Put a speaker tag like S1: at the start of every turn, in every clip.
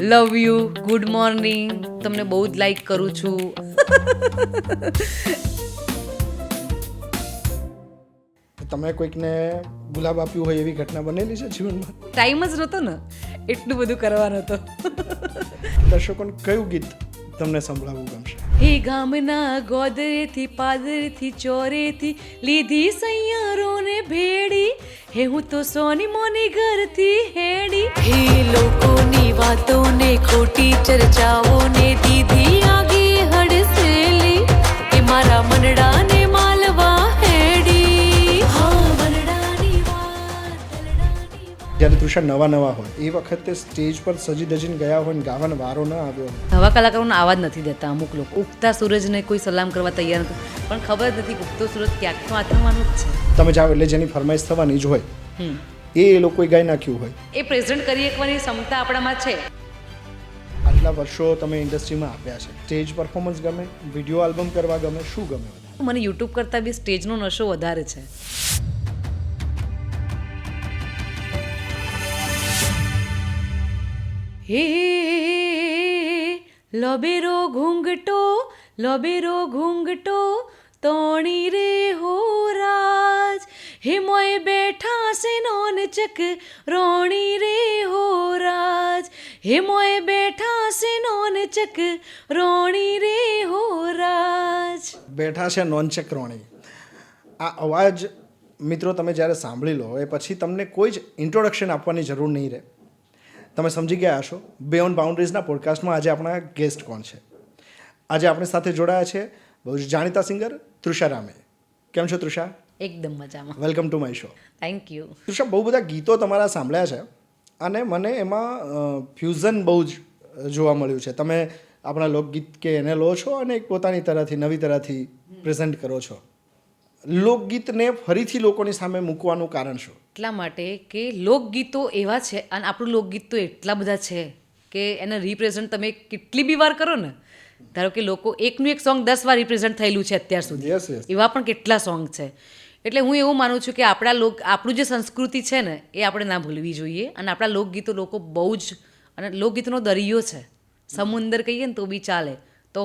S1: Love you, good morning, તમને બહુ જ લાઈક કરું છું.
S2: તમે કોઈકને ગુલાબ આપ્યું હોય એવી ઘટના બનેલી છે જીવનમાં?
S1: ટાઈમ જ નહોતો ને, એટલું બધું કરવાનું હતો.
S2: દર્શકોને કયું ગીત તમને સંભળાવવું ગમશે?
S1: હે ગામના ગોદરેથી પાદરેથી ચોરેથી લીધી સૈયારોને ભેડી, હે હું તો સોની મોની ઘરથી હેડી, હે લોકોની વાતોને ખોટી ચર્ચાઓને દીધી આગી હડસેલી, એ મારા મનડાને માલવા હેડી. હા મનડાની વાત.
S2: જ્યારે તૃષા નવા હોય એ વખતે સ્ટેજ પર સજી ધજીને ગયા હોય ને ગાવાનો વારો ન આવ્યો હોય.
S1: નવા કલાકારોને આવા જ નથી દેતા અમુક લોકો. ઉગતા સૂરજને કોઈ સલામ કરવા તૈયાર નથી, પણ ખબર જ નથી ઉગતો સૂરજ ક્યાંક આથમવાનું જ છે.
S2: તમે જાઓ એટલે જેની ફરમાઈશ થવાની જ હોય એ લોકોએ ગાઈ નાખ્યું હોય.
S1: એ પ્રેઝન્ટ કરી શકવાની ક્ષમતા આપણામાં છે.
S2: આટલા વર્ષો તમે ઇન્ડસ્ટ્રીમાં આપ્યા છે, સ્ટેજ પરફોર્મન્સ ગમે, વિડીયો આલ્બમ કરવા ગમે, શું ગમે વધારે?
S1: મને યુટ્યુબ કરતાં બી સ્ટેજનો નશો વધારે છે. હે લબેરો ઘૂંઘટો તોણી રે હો રાજ, હે મોય બેઠા સે નોન ચક રોણી રે હો રાજ, હે મોય બેઠા સે નોન ચક રોણી રે હો રાજ.
S2: બેઠા છે નોનચેક રોણી. આ અવાજ મિત્રો તમે જ્યારે સાંભળી લો એ પછી તમને કોઈ જ ઇન્ટ્રોડક્શન આપવાની જરૂર નહીં રહે. તમે સમજી ગયા હશો બિયોન્ડ બાઉન્ડ્રીઝના પોડકાસ્ટમાં આજે આપણા ગેસ્ટ કોણ છે. આજે આપણી સાથે જોડાયા છે બહુ જ જાણીતા સિંગર તૃષા રામે. કેમ છો તૃષા?
S1: એકદમ મજામાં.
S2: Welcome to my show.
S1: Thank you.
S2: Trusha, બહુ બધા ગીતો તમારા સાંભળ્યા છે અને મને એમાં ફ્યુઝન બહુ જ જોવા મળ્યું છે. તમે આપણા લોકગીત કે એને લો છો અને એક પોતાની તરહથી નવી તરહથી પ્રેઝન્ટ કરો છો. લોકગીતને ફરીથી લોકોની સામે મૂકવાનું કારણ શું?
S1: એટલા માટે કે લોકગીતો એવા છે અને આપણું લોકગીત તો એટલા બધા છે કે એને રિપ્રેઝન્ટ તમે કેટલી બી વાર કરો ને, ધારો કે લોકો એકનું એક સોંગ 10 વાર રિપ્રેઝન્ટ થયેલું છે અત્યાર સુધી.
S2: Yes, yes.
S1: એવા પણ કેટલા સોંગ છે. એટલે હું એવું માનું છું કે આપણું જે સંસ્કૃતિ છે ને એ આપણે ના ભૂલવી જોઈએ. અને આપણા લોકગીતો લોકો બહુ જ, અને લોકગીતનો દરિયો છે, સમુંદર કહીએ ને તો બી ચાલે. તો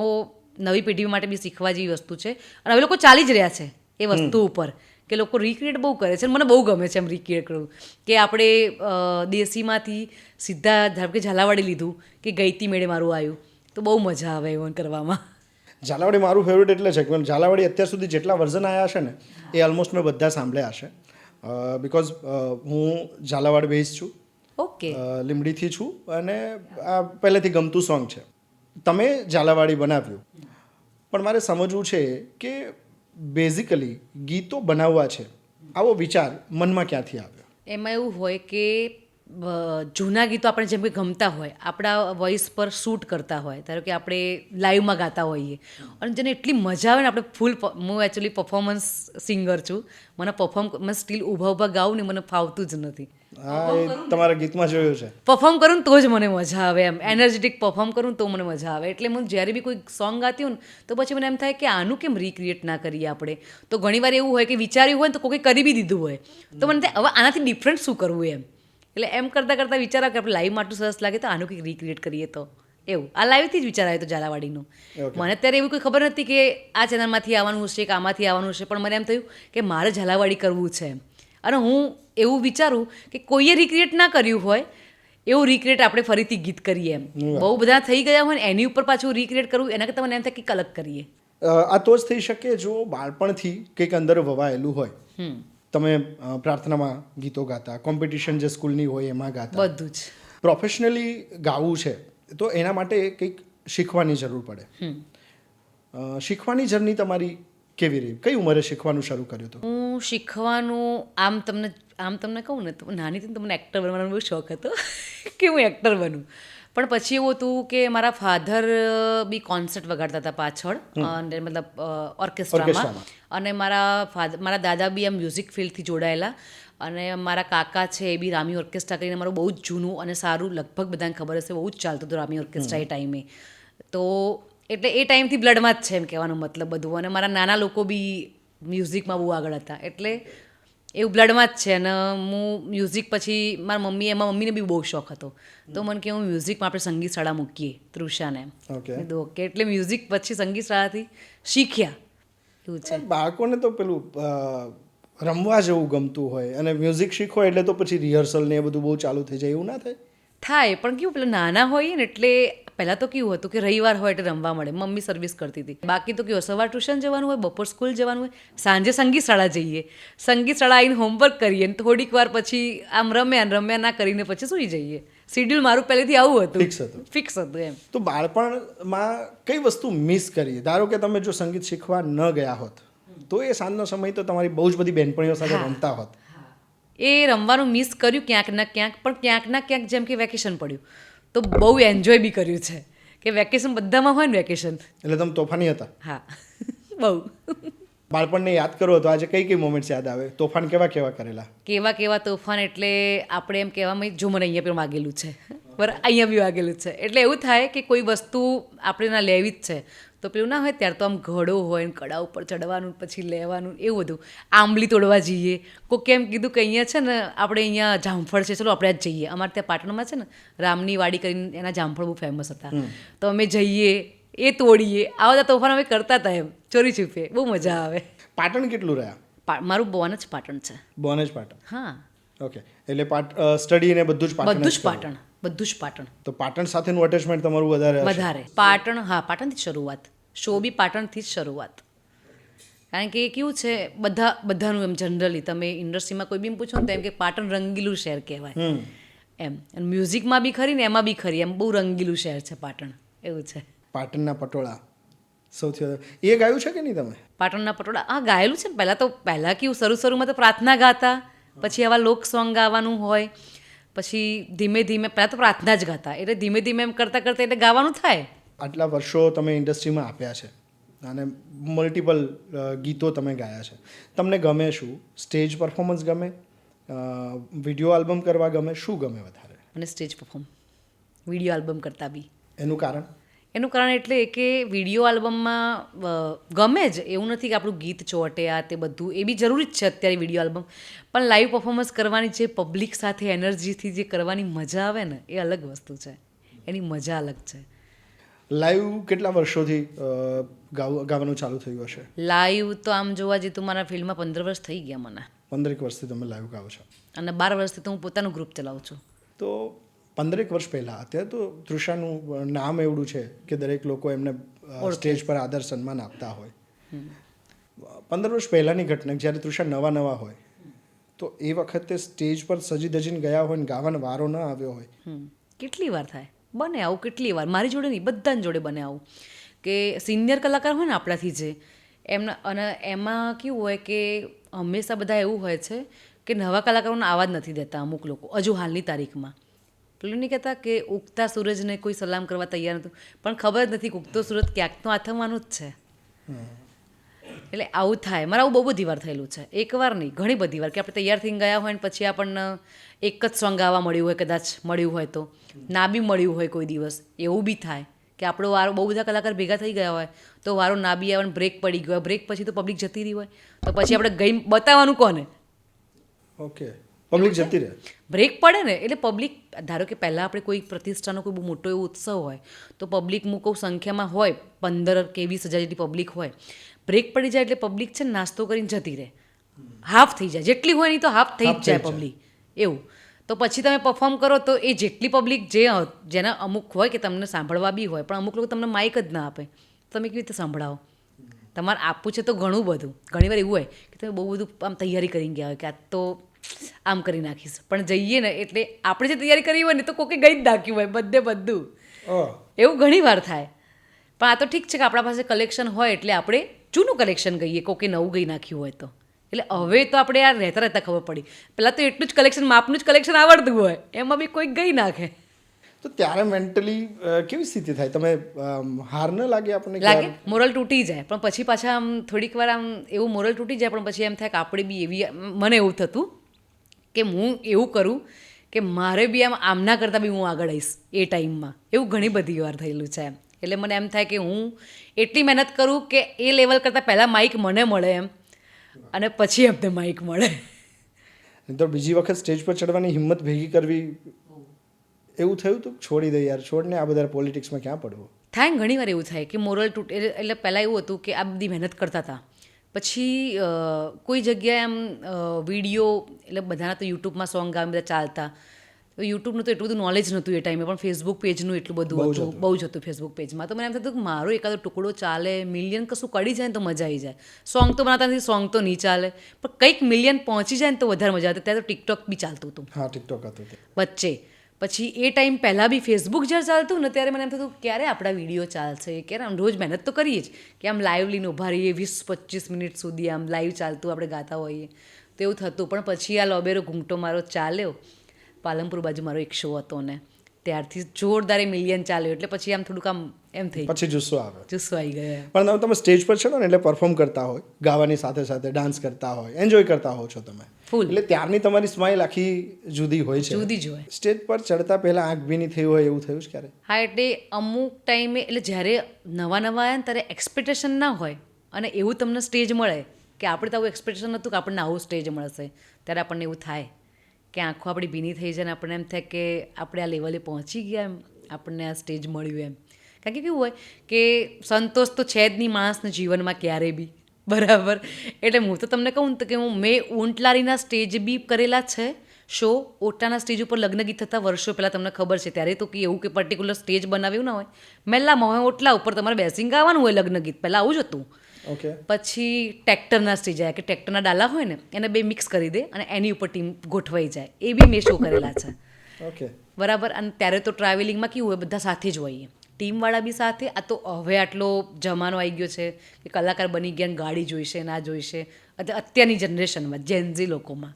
S1: નવી પેઢી માટે બી શીખવા જેવી વસ્તુ છે અને હવે લોકો ચાલી જ રહ્યા છે એ વસ્તુ ઉપર કે લોકો રિક્રિએટ બહુ કરે છે. મને બહુ ગમે છે એમ રિક્રિએટ કરવું કે આપણે દેશીમાંથી સીધા ધારો કે ઝાલાવાડી લીધું કે ગઈતી મેળે મારું આવ્યું તો બહુ મજા આવે એવું કરવામાં.
S2: ઝાલાવાડી મારું ફેવરેટ એટલે છે કે ઝાલાવાડી અત્યાર સુધી જેટલા વર્ઝન આવ્યા છે ને એ ઓલમોસ્ટ મેં બધા સાંભળ્યા હશે. બિકોઝ હું ઝાલાવાડ બેઝ છું,
S1: ઓકે.
S2: લીમડીથી છું અને આ પહેલેથી ગમતું સોંગ છે. તમે ઝાલાવાડી બનાવ્યું, પણ મારે સમજવું છે કે બેઝિકલી ગીતો બનાવવા છે આવો વિચાર મનમાં ક્યાંથી આવ્યો?
S1: એમાં એવું હોય કે જૂના ગીતો આપણે જેમ કે ગમતા હોય, આપણા વોઇસ પર શૂટ કરતા હોય, ધારો કે આપણે લાઈવમાં ગાતા હોઈએ અને જેને એટલી મજા આવે ને, આપણે હું એકચ્યુઅલી પરફોર્મન્સ સિંગર છું. મને સ્ટીલ ઊભા ગાઉં ને મને ફાવતું જ નથી.
S2: હા, એ તમારા ગીતમાં જોયું છે.
S1: પરફોર્મ કરું ને તો જ મને મજા આવે, એમ એનર્જેટિક પરફોર્મ કરું તો મને મજા આવે. એટલે હું જ્યારે બી કોઈ સોંગ ગાતી હોઉં ને તો પછી મને એમ થાય કે આનું કેમ રિક્રિએટ ના કરીએ આપણે. તો ઘણીવાર એવું હોય કે વિચાર્યું હોય ને તો કોઈ કરી બી દીધું હોય તો મને થાય હવે આનાથી ડિફરન્ટ શું કરવું એમ. એટલે એમ કરતાં વિચાર આવે કે આપણે લાઈવ માટું સરસ લાગે તો આનું કંઈક રિક્રિએટ કરીએ. તો એવું આ લાઈવથી જ વિચાર આવ્યો તો ઝાલાવાડીનું. મને અત્યારે એવી કોઈ ખબર નથી કે આ ચેનલમાંથી આવવાનું છે કે આમાંથી આવવાનું છે, પણ મને એમ થયું કે મારે ઝાલાવાડી કરવું છે. અને હું એવું વિચારું કે કોઈએ રિક્રિએટ ના કર્યું હોય એવું રિક્રિએટ આપણે ફરીથી ગીત કરીએ એમ. બહુ બધા થઈ ગયા હોય ને એની ઉપર પાછું રિક્રિએટ કરવું એના કરતાં મને એમ થાય કે અલગ કરીએ.
S2: આ તો જ થઈ શકે જો બાળપણથી કંઈક અંદર વવાયેલું હોય. તમે પ્રાર્થનામાં ગીતો ગાતા, કોમ્પિટિશન જે સ્કૂલની હોય એમાં ગાતા,
S1: બધું જ.
S2: પ્રોફેશનલી ગાવું છે તો એના માટે કંઈક શીખવાની જરૂર પડે. શીખવાની જર્ની તમારી કેવી રહી? કઈ ઉંમરે શીખવાનું શરૂ કર્યું હતું?
S1: હું શીખવાનું આમ તમને કહું ને તો નાની હતી તો મને એક્ટર બનવાનો બહુ શોખ હતો કે હું એક્ટર બનું. પણ પછી એવું હતું કે મારા ફાધર બી કોન્સર્ટ વગાડતા હતા પાછળ, અને મતલબ ઓર્કેસ્ટ્રામાં. અને મારા દાદા બી આમ મ્યુઝિક ફિલ્ડથી જોડાયેલા, અને મારા કાકા છે એ બી રામી ઓર્કેસ્ટ્રા કરીને મારું બહુ જ જૂનું અને સારું, લગભગ બધાને ખબર હશે, બહુ જ ચાલતું હતું રામી ઓર્કેસ્ટ્રા એ ટાઈમે. તો એટલે એ ટાઈમથી બ્લડમાં જ છે એમ કહેવાનો મતલબ બધું. અને મારા નાના લોકો બી મ્યુઝિકમાં બહુ આગળ હતા. એટલે એવું બ્લડમાં જ છે અને હું મ્યુઝિક પછી મારા મમ્મીને બી બહુ શોખ હતો તો મને કે હું મ્યુઝિકમાં આપણે સંગીત શાળા મૂકીએ તૃષાને
S2: ઓકે.
S1: મેં કીધું ઓકે એટલે મ્યુઝિક પછી સંગીત શાળાથી શીખ્યા એવું છે.
S2: બાળકોને તો પેલું રમવા જેવું ગમતું હોય અને મ્યુઝિક શીખો એટલે તો પછી રિહર્સલ ને એ બધું બહુ ચાલુ થઈ જાય, એવું ના થાય?
S1: થાય પણ કેવું પેલા નાના હોઈએ ને એટલે પહેલાં તો કેવું હતું કે રવિવાર હોય એટલે રમવા મળે, મમ્મી સર્વિસ કરતી હતી. બાકી તો કેવું સવાર ટ્યુશન જવાનું હોય, બપોર સ્કૂલ જવાનું હોય, સાંજે સંગીત શાળા જઈએ, સંગીત શાળા આવીને હોમવર્ક કરીએ ને થોડીક વાર પછી આમ રમ્યા ના કરીને પછી સૂઈ જઈએ. શિડ્યુલ મારું પહેલેથી આવું હતું,
S2: ફિક્સ હતું.
S1: ફિક્સ હતું એમ.
S2: તો બાળપણમાં કઈ વસ્તુ મિસ કરી? ધારો કે તમે જો સંગીત શીખવા ન ગયા હોત તો એ સાંજનો સમય તો તમારી બહુ જ બધી બહેનપણીઓ સાથે રમતા હોત.
S1: એ રમવાનું મિસ કર્યું ક્યાંક ના ક્યાંક, પણ ક્યાંક ના ક્યાંક જેમ કે વેકેશન પડ્યું તો બહુ એન્જોય બી કર્યું છે કે વેકેશન બધામાં હોય ને વેકેશન.
S2: એટલે તમે તોફાની હતા.
S1: હા બહુ.
S2: બાળપણને યાદ કરો તો આજે કઈ કઈ મોમેન્ટ્સ યાદ આવે? તોફાન કેવા કેવા કરેલા?
S1: કેવા તોફાન એટલે આપણે એમ કહેવામાં જો મને અહીંયા પણ વાગેલું છે બરાબર, અહીંયા બી વાગેલું છે. એટલે એવું થાય કે કોઈ વસ્તુ આપણે ના લેવી જ છે તો પેલું ના હોય ત્યારે તો આમ ઘડો હોય ને કડા ઉપર ચડવાનું પછી લેવાનું એવું બધું. આંબલી તોડવા જઈએ, કોઈ કેમ કીધું કે અહીંયા છે ને આપણે અહીંયા જામફળ છે, ચલો આપણે જ જઈએ. અમારે ત્યાં પાટણમાં છે ને રામની વાડી કરીને એના જામફળ બહુ ફેમસ હતા તો અમે જઈએ, એ તોડીએ. આવા બધા તોફાન અમે કરતા હતા એમ ચોરી છુપે, બહુ મજા આવે.
S2: પાટણ કેટલું રહ્યા?
S1: મારું બોન જ પાટણ છે.
S2: બોન જ પાટણ.
S1: હા
S2: ઓકે, એટલે સ્ટડી ને બધું જ પાટણ.
S1: બધું જ પાટણ, બધું જ પાટણ.
S2: તો પાટણ સાથેનું અટેચમેન્ટ તમારું વધારે હશે?
S1: વધારે પાટણ. હા, પાટણથી જ શરૂઆત, શો બી પાટણથી જ શરૂઆત. કારણ કે કેવું છે બધાનું એમ જનરલી તમે ઇન્ડસ્ટ્રીમાં કોઈ બી પૂછો ને તો એમ કે પાટણ રંગીલું શહેર કહેવાય એમ. અને મ્યુઝિકમાં બી ખરી ને એમાં બી ખરી, એમ બહુ રંગીલું શહેર છે પાટણ, એવું છે.
S2: પાટણના પટોળા સૌથી વધારે એ ગાયું છે કે નહીં તમે?
S1: પાટણના પટોળા હા ગાયેલું છે ને. પહેલાં કેવું શરૂમાં તો પ્રાર્થના ગાતા, પછી આવા લોક સોંગ ગાવાનું હોય, પછી ધીમે ધીમે પહેલાં તો પ્રાર્થના જ ગાતા, એટલે ધીમે ધીમે એમ કરતાં કરતાં એટલે ગાવાનું થાય.
S2: આટલા વર્ષો તમે ઇન્ડસ્ટ્રીમાં આપ્યા છે અને મલ્ટિપલ ગીતો તમે ગાયા છે. તમને ગમે શું? સ્ટેજ પરફોર્મન્સ ગમે, વિડીયો આલ્બમ કરવા ગમે, શું ગમે વધારે?
S1: અને સ્ટેજ પરફોર્મ વિડીયો આલ્બમ કરતાં બી.
S2: એનું કારણ?
S1: એનું કારણ એટલે કે વિડીયો આલ્બમમાં ગમે જ, એવું નથી કે આપણું ગીત ચોટે આ તે બધું, એ બી જરૂરી જ છે અત્યારે વિડીયો આલ્બમ, પણ લાઈવ પરફોર્મન્સ કરવાની જે પબ્લિક સાથે એનર્જીથી જે કરવાની મજા આવે ને એ અલગ વસ્તુ છે, એની મજા અલગ છે.
S2: લાઈવ કેટલા વર્ષોથી ગાવાનું ચાલુ થયું હશે?
S1: લાઈવ તો આમ જોવા જઈએ તો મારા ફિલ્ડમાં 15 વર્ષ થઈ ગયા મને.
S2: 15 વર્ષથી તમે લાઈવ ગાઓ છો
S1: અને 12 વર્ષથી તો હું પોતાનું ગ્રુપ ચલાવું છું.
S2: તો 15 વર્ષ પહેલાં, અત્યારે તો તૃષાનું નામ એવડું છે કે દરેક લોકો એમને સ્ટેજ પર આદર સન્માન આપતા હોય. 15 વર્ષ પહેલાંની ઘટના જ્યારે તૃષા નવા હોય તો એ વખતે સ્ટેજ પર સજી ધજીને ગયા હોય ને ગાવાનો વારો ન આવ્યો હોય.
S1: કેટલી વાર થાય, બને આવું કેટલી વાર. મારી જોડે નહીં, બધાની જોડે બને આવું કે સિનિયર કલાકાર હોય ને આપણાથી જે એમના, અને એમાં કેવું હોય કે હંમેશા બધા એવું હોય છે કે નવા કલાકારોને આવા જ નથી દેતા અમુક લોકો હજુ હાલની તારીખમાં. પેલું નહીં કહેતા કે ઉગતા સૂરજને કોઈ સલામ કરવા તૈયાર નહોતું, પણ ખબર જ નથી કે ઉગતો સૂરજ ક્યાંક તો આથમવાનું જ છે. એટલે આવું થાય. મારે આવું બહુ બધી વાર થયેલું છે, એકવાર નહીં ઘણી બધી વાર, કે આપણે તૈયાર થઈને ગયા હોય ને પછી આપણને એક જ સોંગ ગાવા મળ્યું હોય, કદાચ મળ્યું હોય તો ના બી મળ્યું હોય કોઈ દિવસ, એવું બી થાય કે આપણો વારો, બહુ બધા કલાકાર ભેગા થઈ ગયા હોય તો વારો ના બી આવે, બ્રેક પડી ગયો હોય, બ્રેક પછી તો પબ્લિક જતી રહી હોય તો પછી આપણે ગઈ બતાવવાનું કોને?
S2: ઓકે, પબ્લિક જતી રહે.
S1: બ્રેક પડે ને એટલે પબ્લિક, ધારો કે પહેલાં આપણે કોઈ પ્રતિષ્ઠાનો કોઈ બહુ મોટો એવો ઉત્સવ હોય તો પબ્લિક મૂકો સંખ્યામાં હોય 15 કે 20 હજાર જેટલી પબ્લિક હોય, બ્રેક પડી જાય એટલે પબ્લિક છે ને નાસ્તો કરીને જતી રહે, હાફ થઈ જાય, જેટલી હોય નહીં તો હાફ થઈ જ જાય પબ્લિક એવું. તો પછી તમે પરફોર્મ કરો તો એ જેટલી પબ્લિક જેના અમુક હોય કે તમને સાંભળવા બી હોય, પણ અમુક લોકો તમને માઇક જ ના આપે, તમે કેવી રીતે સાંભળાવો? તમારે આપવું છે તો ઘણું બધું. ઘણીવાર એવું હોય કે તમે બહુ બધું આમ તૈયારી કરીને ગયા હોય કે આ તો આમ કરી નાખીશ, પણ જઈએ ને એટલે આપણે જે તૈયારી કરી હોય ને તો કોકે ગઈ જ નાખ્યું હોય બધું. એવું ઘણી વાર થાય. પણ આ તો ઠીક છે કે આપણા પાસે કલેક્શન હોય એટલે આપણે જૂનું કલેક્શન ગઈએ, કોકે નવું ગઈ નાખ્યું હોય તો. એટલે હવે તો આપણે આ રહેતા ખબર પડી. પહેલાં તો એટલું જ કલેક્શન, માપનું જ કલેક્શન આવડતું હોય, એમાં બી કોઈક ગઈ નાખે.
S2: તો ત્યારે મેન્ટલી કેવી સ્થિતિ થાય? તમે હાર ન લાગે આપણને?
S1: લાગે, મોરલ તૂટી જાય, પણ પછી પાછા આમ થોડીક વાર આમ એવું મોરલ તૂટી જાય, પણ પછી એમ થાય કે આપણે બી એવી, મને એવું થતું કે હું એવું કરું કે મારે બી આમના કરતાં બી હું આગળ આવીશ એ ટાઈમમાં. એવું ઘણી બધી વાર થયેલું છે એમ. એટલે મને એમ થાય કે હું એટલી મહેનત કરું કે એ લેવલ કરતાં પહેલાં માઇક મને મળે એમ, અને પછી અમને માઇક મળે.
S2: નહીં તો બીજી વખત સ્ટેજ પર ચડવાની હિંમત ભેગી કરવી એવું થયું તો છોડી દે યાર, છોડને આ બધા પોલિટિક્સમાં ક્યાં પડવું.
S1: થાય ને ઘણીવાર એવું થાય કે મોરલ તૂટે. એટલે પહેલાં એવું હતું કે આ બધી મહેનત કરતા હતા, પછી કોઈ જગ્યાએ આમ વિડીયો, એટલે બધાના તો યુટ્યુબમાં સોંગ ગામ બધા ચાલતા, યુટ્યુબનું તો એટલું બધું નોલેજ નહોતું એ ટાઈમે, પણ ફેસબુક પેજનું એટલું બધું હતું, બહુ જ હતું ફેસબુક પેજમાં. તો મને એમ થતું કે મારો એકાદો ટુકડો ચાલે, મિલિયન કશું કડી જાય ને તો મજા આવી જાય. સોંગ તો બનાવતા નથી, સોંગ તો નહીં ચાલે, પણ કંઈક મિલિયન પહોંચી જાય ને તો વધારે મજા આવતી. ત્યારે તો ટિકટોક બી ચાલતું હતું
S2: હા, ટિકટોક હતું તે
S1: વચ્ચે. પછી એ ટાઈમ પહેલાં બી ફેસબુક જ્યારે ચાલતું ને ત્યારે મને એમ થતું ક્યારે આપણા વિડીયો ચાલશે, ક્યારે આમ રોજ મહેનત તો કરીએ જ કે આમ લાઈવ લઈને ઊભા રહીએ 20-25 મિનિટ સુધી આમ લાઈવ ચાલતું આપણે ગાતા હોઈએ તો એવું થતું. પણ પછી આ લોબેરો ઘૂંટો મારો ચાલ્યો, પાલનપુર બાજુ મારો એક શો હતો ને ત્યારથી જોરદાર મિલિયન ચાલ્યો, એટલે પછી આમ થોડુંક આમ એમ થઈ
S2: પછી જુસ્સો આવે.
S1: જુસ્સો આવી ગયો.
S2: પણ તમે સ્ટેજ પર છો ને એટલે પરફોર્મ કરતા હોય, ગાવાની સાથે સાથે ડાન્સ કરતા હોય, એન્જોય કરતા હો છો તમે
S1: ફૂલ,
S2: એટલે ત્યારની તમારી સ્માઇલ આખી જુદી હોય છે,
S1: જુદી જ હોય.
S2: સ્ટેજ પર ચડતા પહેલા આંખ ભીની થઈ હોય એવું થયું છે ક્યારે?
S1: હા, એટલે અમુક ટાઈમે, એટલે જ્યારે નવા આવ્યા ને ત્યારે એક્સપેક્ટેશન ના હોય અને એવું તમને સ્ટેજ મળે કે આપણે તો આવું એક્સપેક્ટેશન નહોતું કે આપણને આવું સ્ટેજ મળશે, ત્યારે આપણને એવું થાય કે આંખો આપણી ભીની થઈ જાય ને આપણને એમ થાય કે આપણે આ લેવલે પહોંચી ગયા, એમ આપણને આ સ્ટેજ મળ્યું એમ. કારણ કે કેવું હોય કે સંતોષ તો છે જ નહીં માણસના જીવનમાં ક્યારેય બી, બરાબર. એટલે હું તો તમને કહું ને કે મેં ઊંટલારીના સ્ટેજ બી કરેલા છે, શો ઓટાના સ્ટેજ ઉપર લગ્ન ગીત થતા વર્ષો પહેલાં તમને ખબર છે, ત્યારે તો કે એવું કે પર્ટિક્યુલર સ્ટેજ બનાવ્યું ના હોય, મેલ્લામાં હોય ઓટલા ઉપર તમારે બેસીને ગાવાનું હોય લગ્ન ગીત, પહેલાં આવું જ હતું.
S2: ઓકે.
S1: પછી ટ્રેક્ટરના સ્ટેજ આવ્યા કે ટ્રેક્ટરના ડાલા હોય ને એને બે મિક્સ કરી દે અને એની ઉપર ટીમ ગોઠવાઈ જાય, એ બી મેં શો કરેલા છે.
S2: ઓકે,
S1: બરાબર. અને ત્યારે તો ટ્રાવેલિંગમાં કેવું હોય, બધા સાથે જ હોઈએ, ટીમવાળા બી સાથે. આ તો હવે આટલો જમાનો આવી ગયો છે કે કલાકાર બની ગયા ને ગાડી જોઈશે ના જોઈશે, અત્યારની જનરેશનમાં જેનઝી લોકોમાં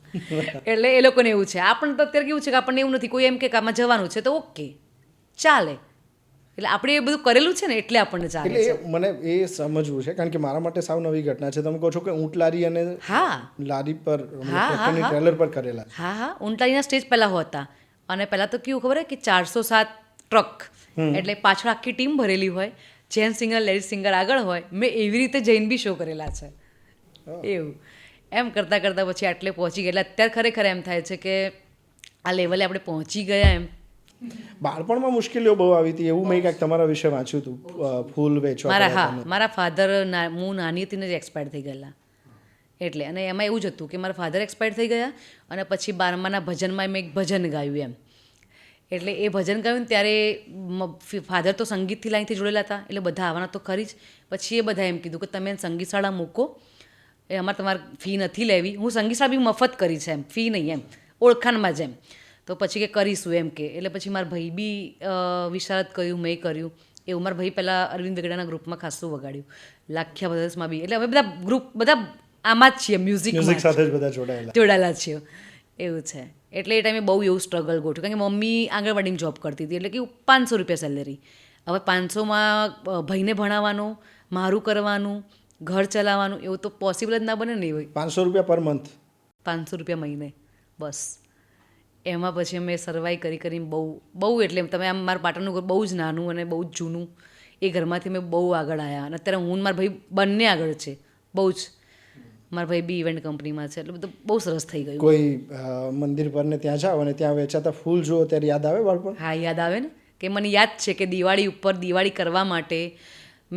S1: એટલે એ લોકોને એવું છે. આપણને તો અત્યારે કેવું છે કે આપણને એવું નથી, કોઈ એમ કે આમાં જવાનું છે તો ઓકે ચાલે, એટલે આપણે એ બધું કરેલું છે ને એટલે આપણને ચાલે છે.
S2: એટલે મને એ સમજવું છે કારણ કે મારા માટે સાવ નવી ઘટના છે. તમે કહો છો કે ઊંટ લારી અને
S1: હા
S2: લારી પર
S1: હા,
S2: ટ્રેક્ટરની
S1: હા.
S2: ટ્રેલર પર કરેલા છે.
S1: હા હા, ઊંટલારીના સ્ટેજ પહેલાં હતા અને પહેલાં તો કેવું ખબર કે 407 ટ્રક, એટલે પાછળ આખી ટીમ ભરેલી હોય, જેન્ટ્સ સિંગર લેડીઝ સિંગર આગળ હોય. મેં એવી રીતે જઈને બી શો કરેલા છે એવું. એમ કરતાં કરતાં પછી આટલે પહોંચી ગયા, એટલે અત્યારે ખરેખર એમ થાય છે કે આ લેવલે આપણે પહોંચી ગયા એમ.
S2: બાળપણમાં મુશ્કેલીઓ બહુ આવી હતી એવું મેં કંઈક તમારા વિશે વાંચ્યું હતું, ફૂલ વેચવા
S1: મારા
S2: ગયા
S1: હા
S2: તમે.
S1: મારા ફાધર, હું નાની હતી ને જ એક્સપાયર થઈ ગયેલા, એટલે અને એમાં એવું જ હતું કે મારા ફાધર એક્સપાયર થઈ ગયા અને પછી 12માના ભજનમાં મેં એક ભજન ગાયું એમ. એટલે એ ભજન ગાયું ને ત્યારે ફાધર તો સંગીતથી લાઈનથી જોડેલા હતા, એટલે બધા આવવાના તો ખરી જ. પછી એ બધા એમ કીધું કે તમે સંગીત શાળા મૂકો, એ અમારે તમારે ફી નથી લેવી. હું સંગીત શાળા બી મફત કરી છે એમ, ફી નહીં એમ, ઓળખાણમાં જ એમ. તો પછી કે કરીશું એમ કે, એટલે પછી મારા ભાઈ બી વિશારદ કર્યું, મેં કર્યું એવું. મારા ભાઈ પહેલાં અરવિંદ વેગડાના ગ્રુપમાં ખાસું વગાડ્યું, લાખ્યા બ્રધર્સમાં બી. એટલે અમે બધા ગ્રુપ બધા આમાં જ છીએ,
S2: મ્યુઝિક સાથે જ બધા
S1: જોડાયેલા છીએ એવું છે. એટલે એ ટાઈમે બહુ એવું સ્ટ્રગલ ગોઠ્યું, કારણ કે મમ્મી આંગણવાડીની જોબ કરતી હતી, એટલે કે 500 રૂપિયા સેલેરી. હવે 500માં ભાઈને ભણાવવાનું, મારું કરવાનું, ઘર ચલાવવાનું, એવું તો પોસિબલ જ ના બને ને. હોય
S2: 500 રૂપિયા પર મંથ,
S1: 500 રૂપિયા મહિને, બસ. એમાં પછી અમે સર્વાઈવ કરી કરીને બહુ એટલે તમે આમ મારા પાટણનું ઘર બહુ જ નાનું અને બહુ જ જૂનું, એ ઘરમાંથી મેં બહુ આગળ આવ્યા. અને અત્યારે હું મારા ભાઈ બંને આગળ છે બહુ જ. મારા ભાઈ બી ઇવેન્ટ કંપનીમાં છે, એટલે બધું બહુ સરસ થઈ ગયું.
S2: કોઈ મંદિર પર ને ત્યાં જાઓ અને ત્યાં વેચાતા ફૂલ જુઓ ત્યારે યાદ આવે બાળપણ?
S1: હા, યાદ આવે ને. કે મને યાદ છે કે દિવાળી ઉપર દિવાળી કરવા માટે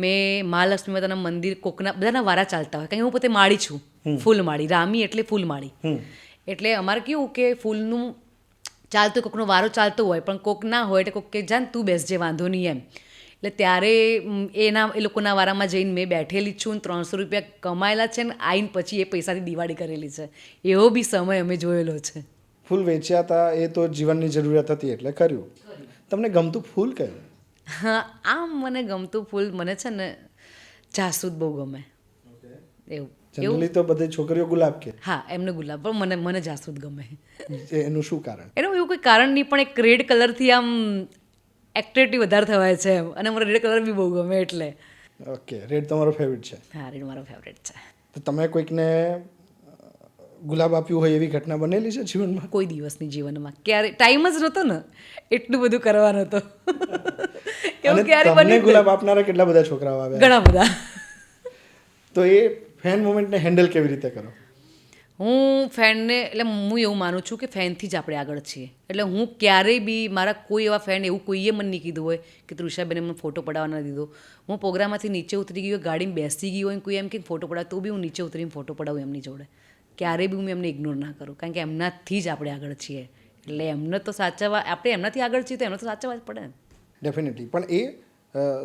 S1: મેં મહાલક્ષ્મી માતાના મંદિર કોકના બધાના વારા ચાલતા હોય, કારણ કે હું પોતે માળી છું, ફૂલ માળી, રામી એટલે ફૂલ માળી. એટલે અમારે કેવું કે ફૂલનું ચાલતું કોકનો વારો ચાલતો હોય પણ કોક ના હોય એટલે કોક કે જાન તું બેસજે વાંધો નહીં એમ. એટલે ત્યારે એ લોકોના વારામાં જઈને મેં બેઠેલી છું, 300 રૂપિયા કમાયેલા છે ને આવીને પછી એ પૈસાથી દિવાળી કરેલી છે. એવો બી સમય અમે જોયેલો છે.
S2: ફૂલ વેચ્યા હતા એ તો જીવનની જરૂરિયાત હતી એટલે કર્યું. તમને ગમતું ફૂલ કયું?
S1: હા, આમ મને ગમતું ફૂલ મને છે ને જાસૂદ બહુ ગમે એવું.
S2: જનરલી તો બધી છોકરીઓ ગુલાબ કે.
S1: હા, એમને ગુલાબ, પણ મને જાસૂદ ગમે.
S2: એનું શું કારણ?
S1: એનું એવું કોઈ કારણ નહીં, પણ એક રેડ કલરથી આમ એક્ટિવિટી વધારે થવાય છે એમ, અને મને રેડ કલર બી બહુ ગમે એટલે.
S2: ઓકે, રેડ તમારો ફેવરિટ છે?
S1: હા, રેડ મારો ફેવરિટ છે.
S2: તો તમે કોઈકને ગુલાબ આપ્યું હોય એવી ઘટના બનેલી છે જીવનમાં?
S1: કોઈ દિવસની જીવનમાં ક્યારે ટાઈમ જ નહોતો ને એટલું બધું કરવાનો તો. એવું ક્યારે
S2: તમને ગુલાબ આપનારા કેટલા બધા છોકરાઓ આવ્યા?
S1: ઘણા બધા.
S2: તો એ ફેન મોમેન્ટને હેન્ડલ કેવી રીતે કરો?
S1: હું ફેનને એટલે હું એવું માનું છું કે ફેનથી જ આપણે આગળ છીએ. એટલે હું ક્યારેય બી મારા કોઈ એવા ફેન એવું કોઈએ મને નહીં કીધું હોય કે તૃષાબેને મને ફોટો પડાવવા ન દીધો. હું પ્રોગ્રામમાંથી નીચે ઉતરી ગઈ હોય, ગાડીમાં બેસી ગઈ હોય, કોઈ એમ કે ફોટો પડાવ, તો બી હું નીચે ઉતરીને ફોટો પડાવું એમની જોડે. ક્યારેય બી હું એમને ઇગ્નોર ના કરું, કારણ કે એમનાથી જ આપણે આગળ છીએ. એટલે એમને તો સાચવવા, આપણે એમનાથી આગળ છીએ તો એમને તો સાચવવા જ પડે ને.
S2: ડેફિનેટલી. પણ એ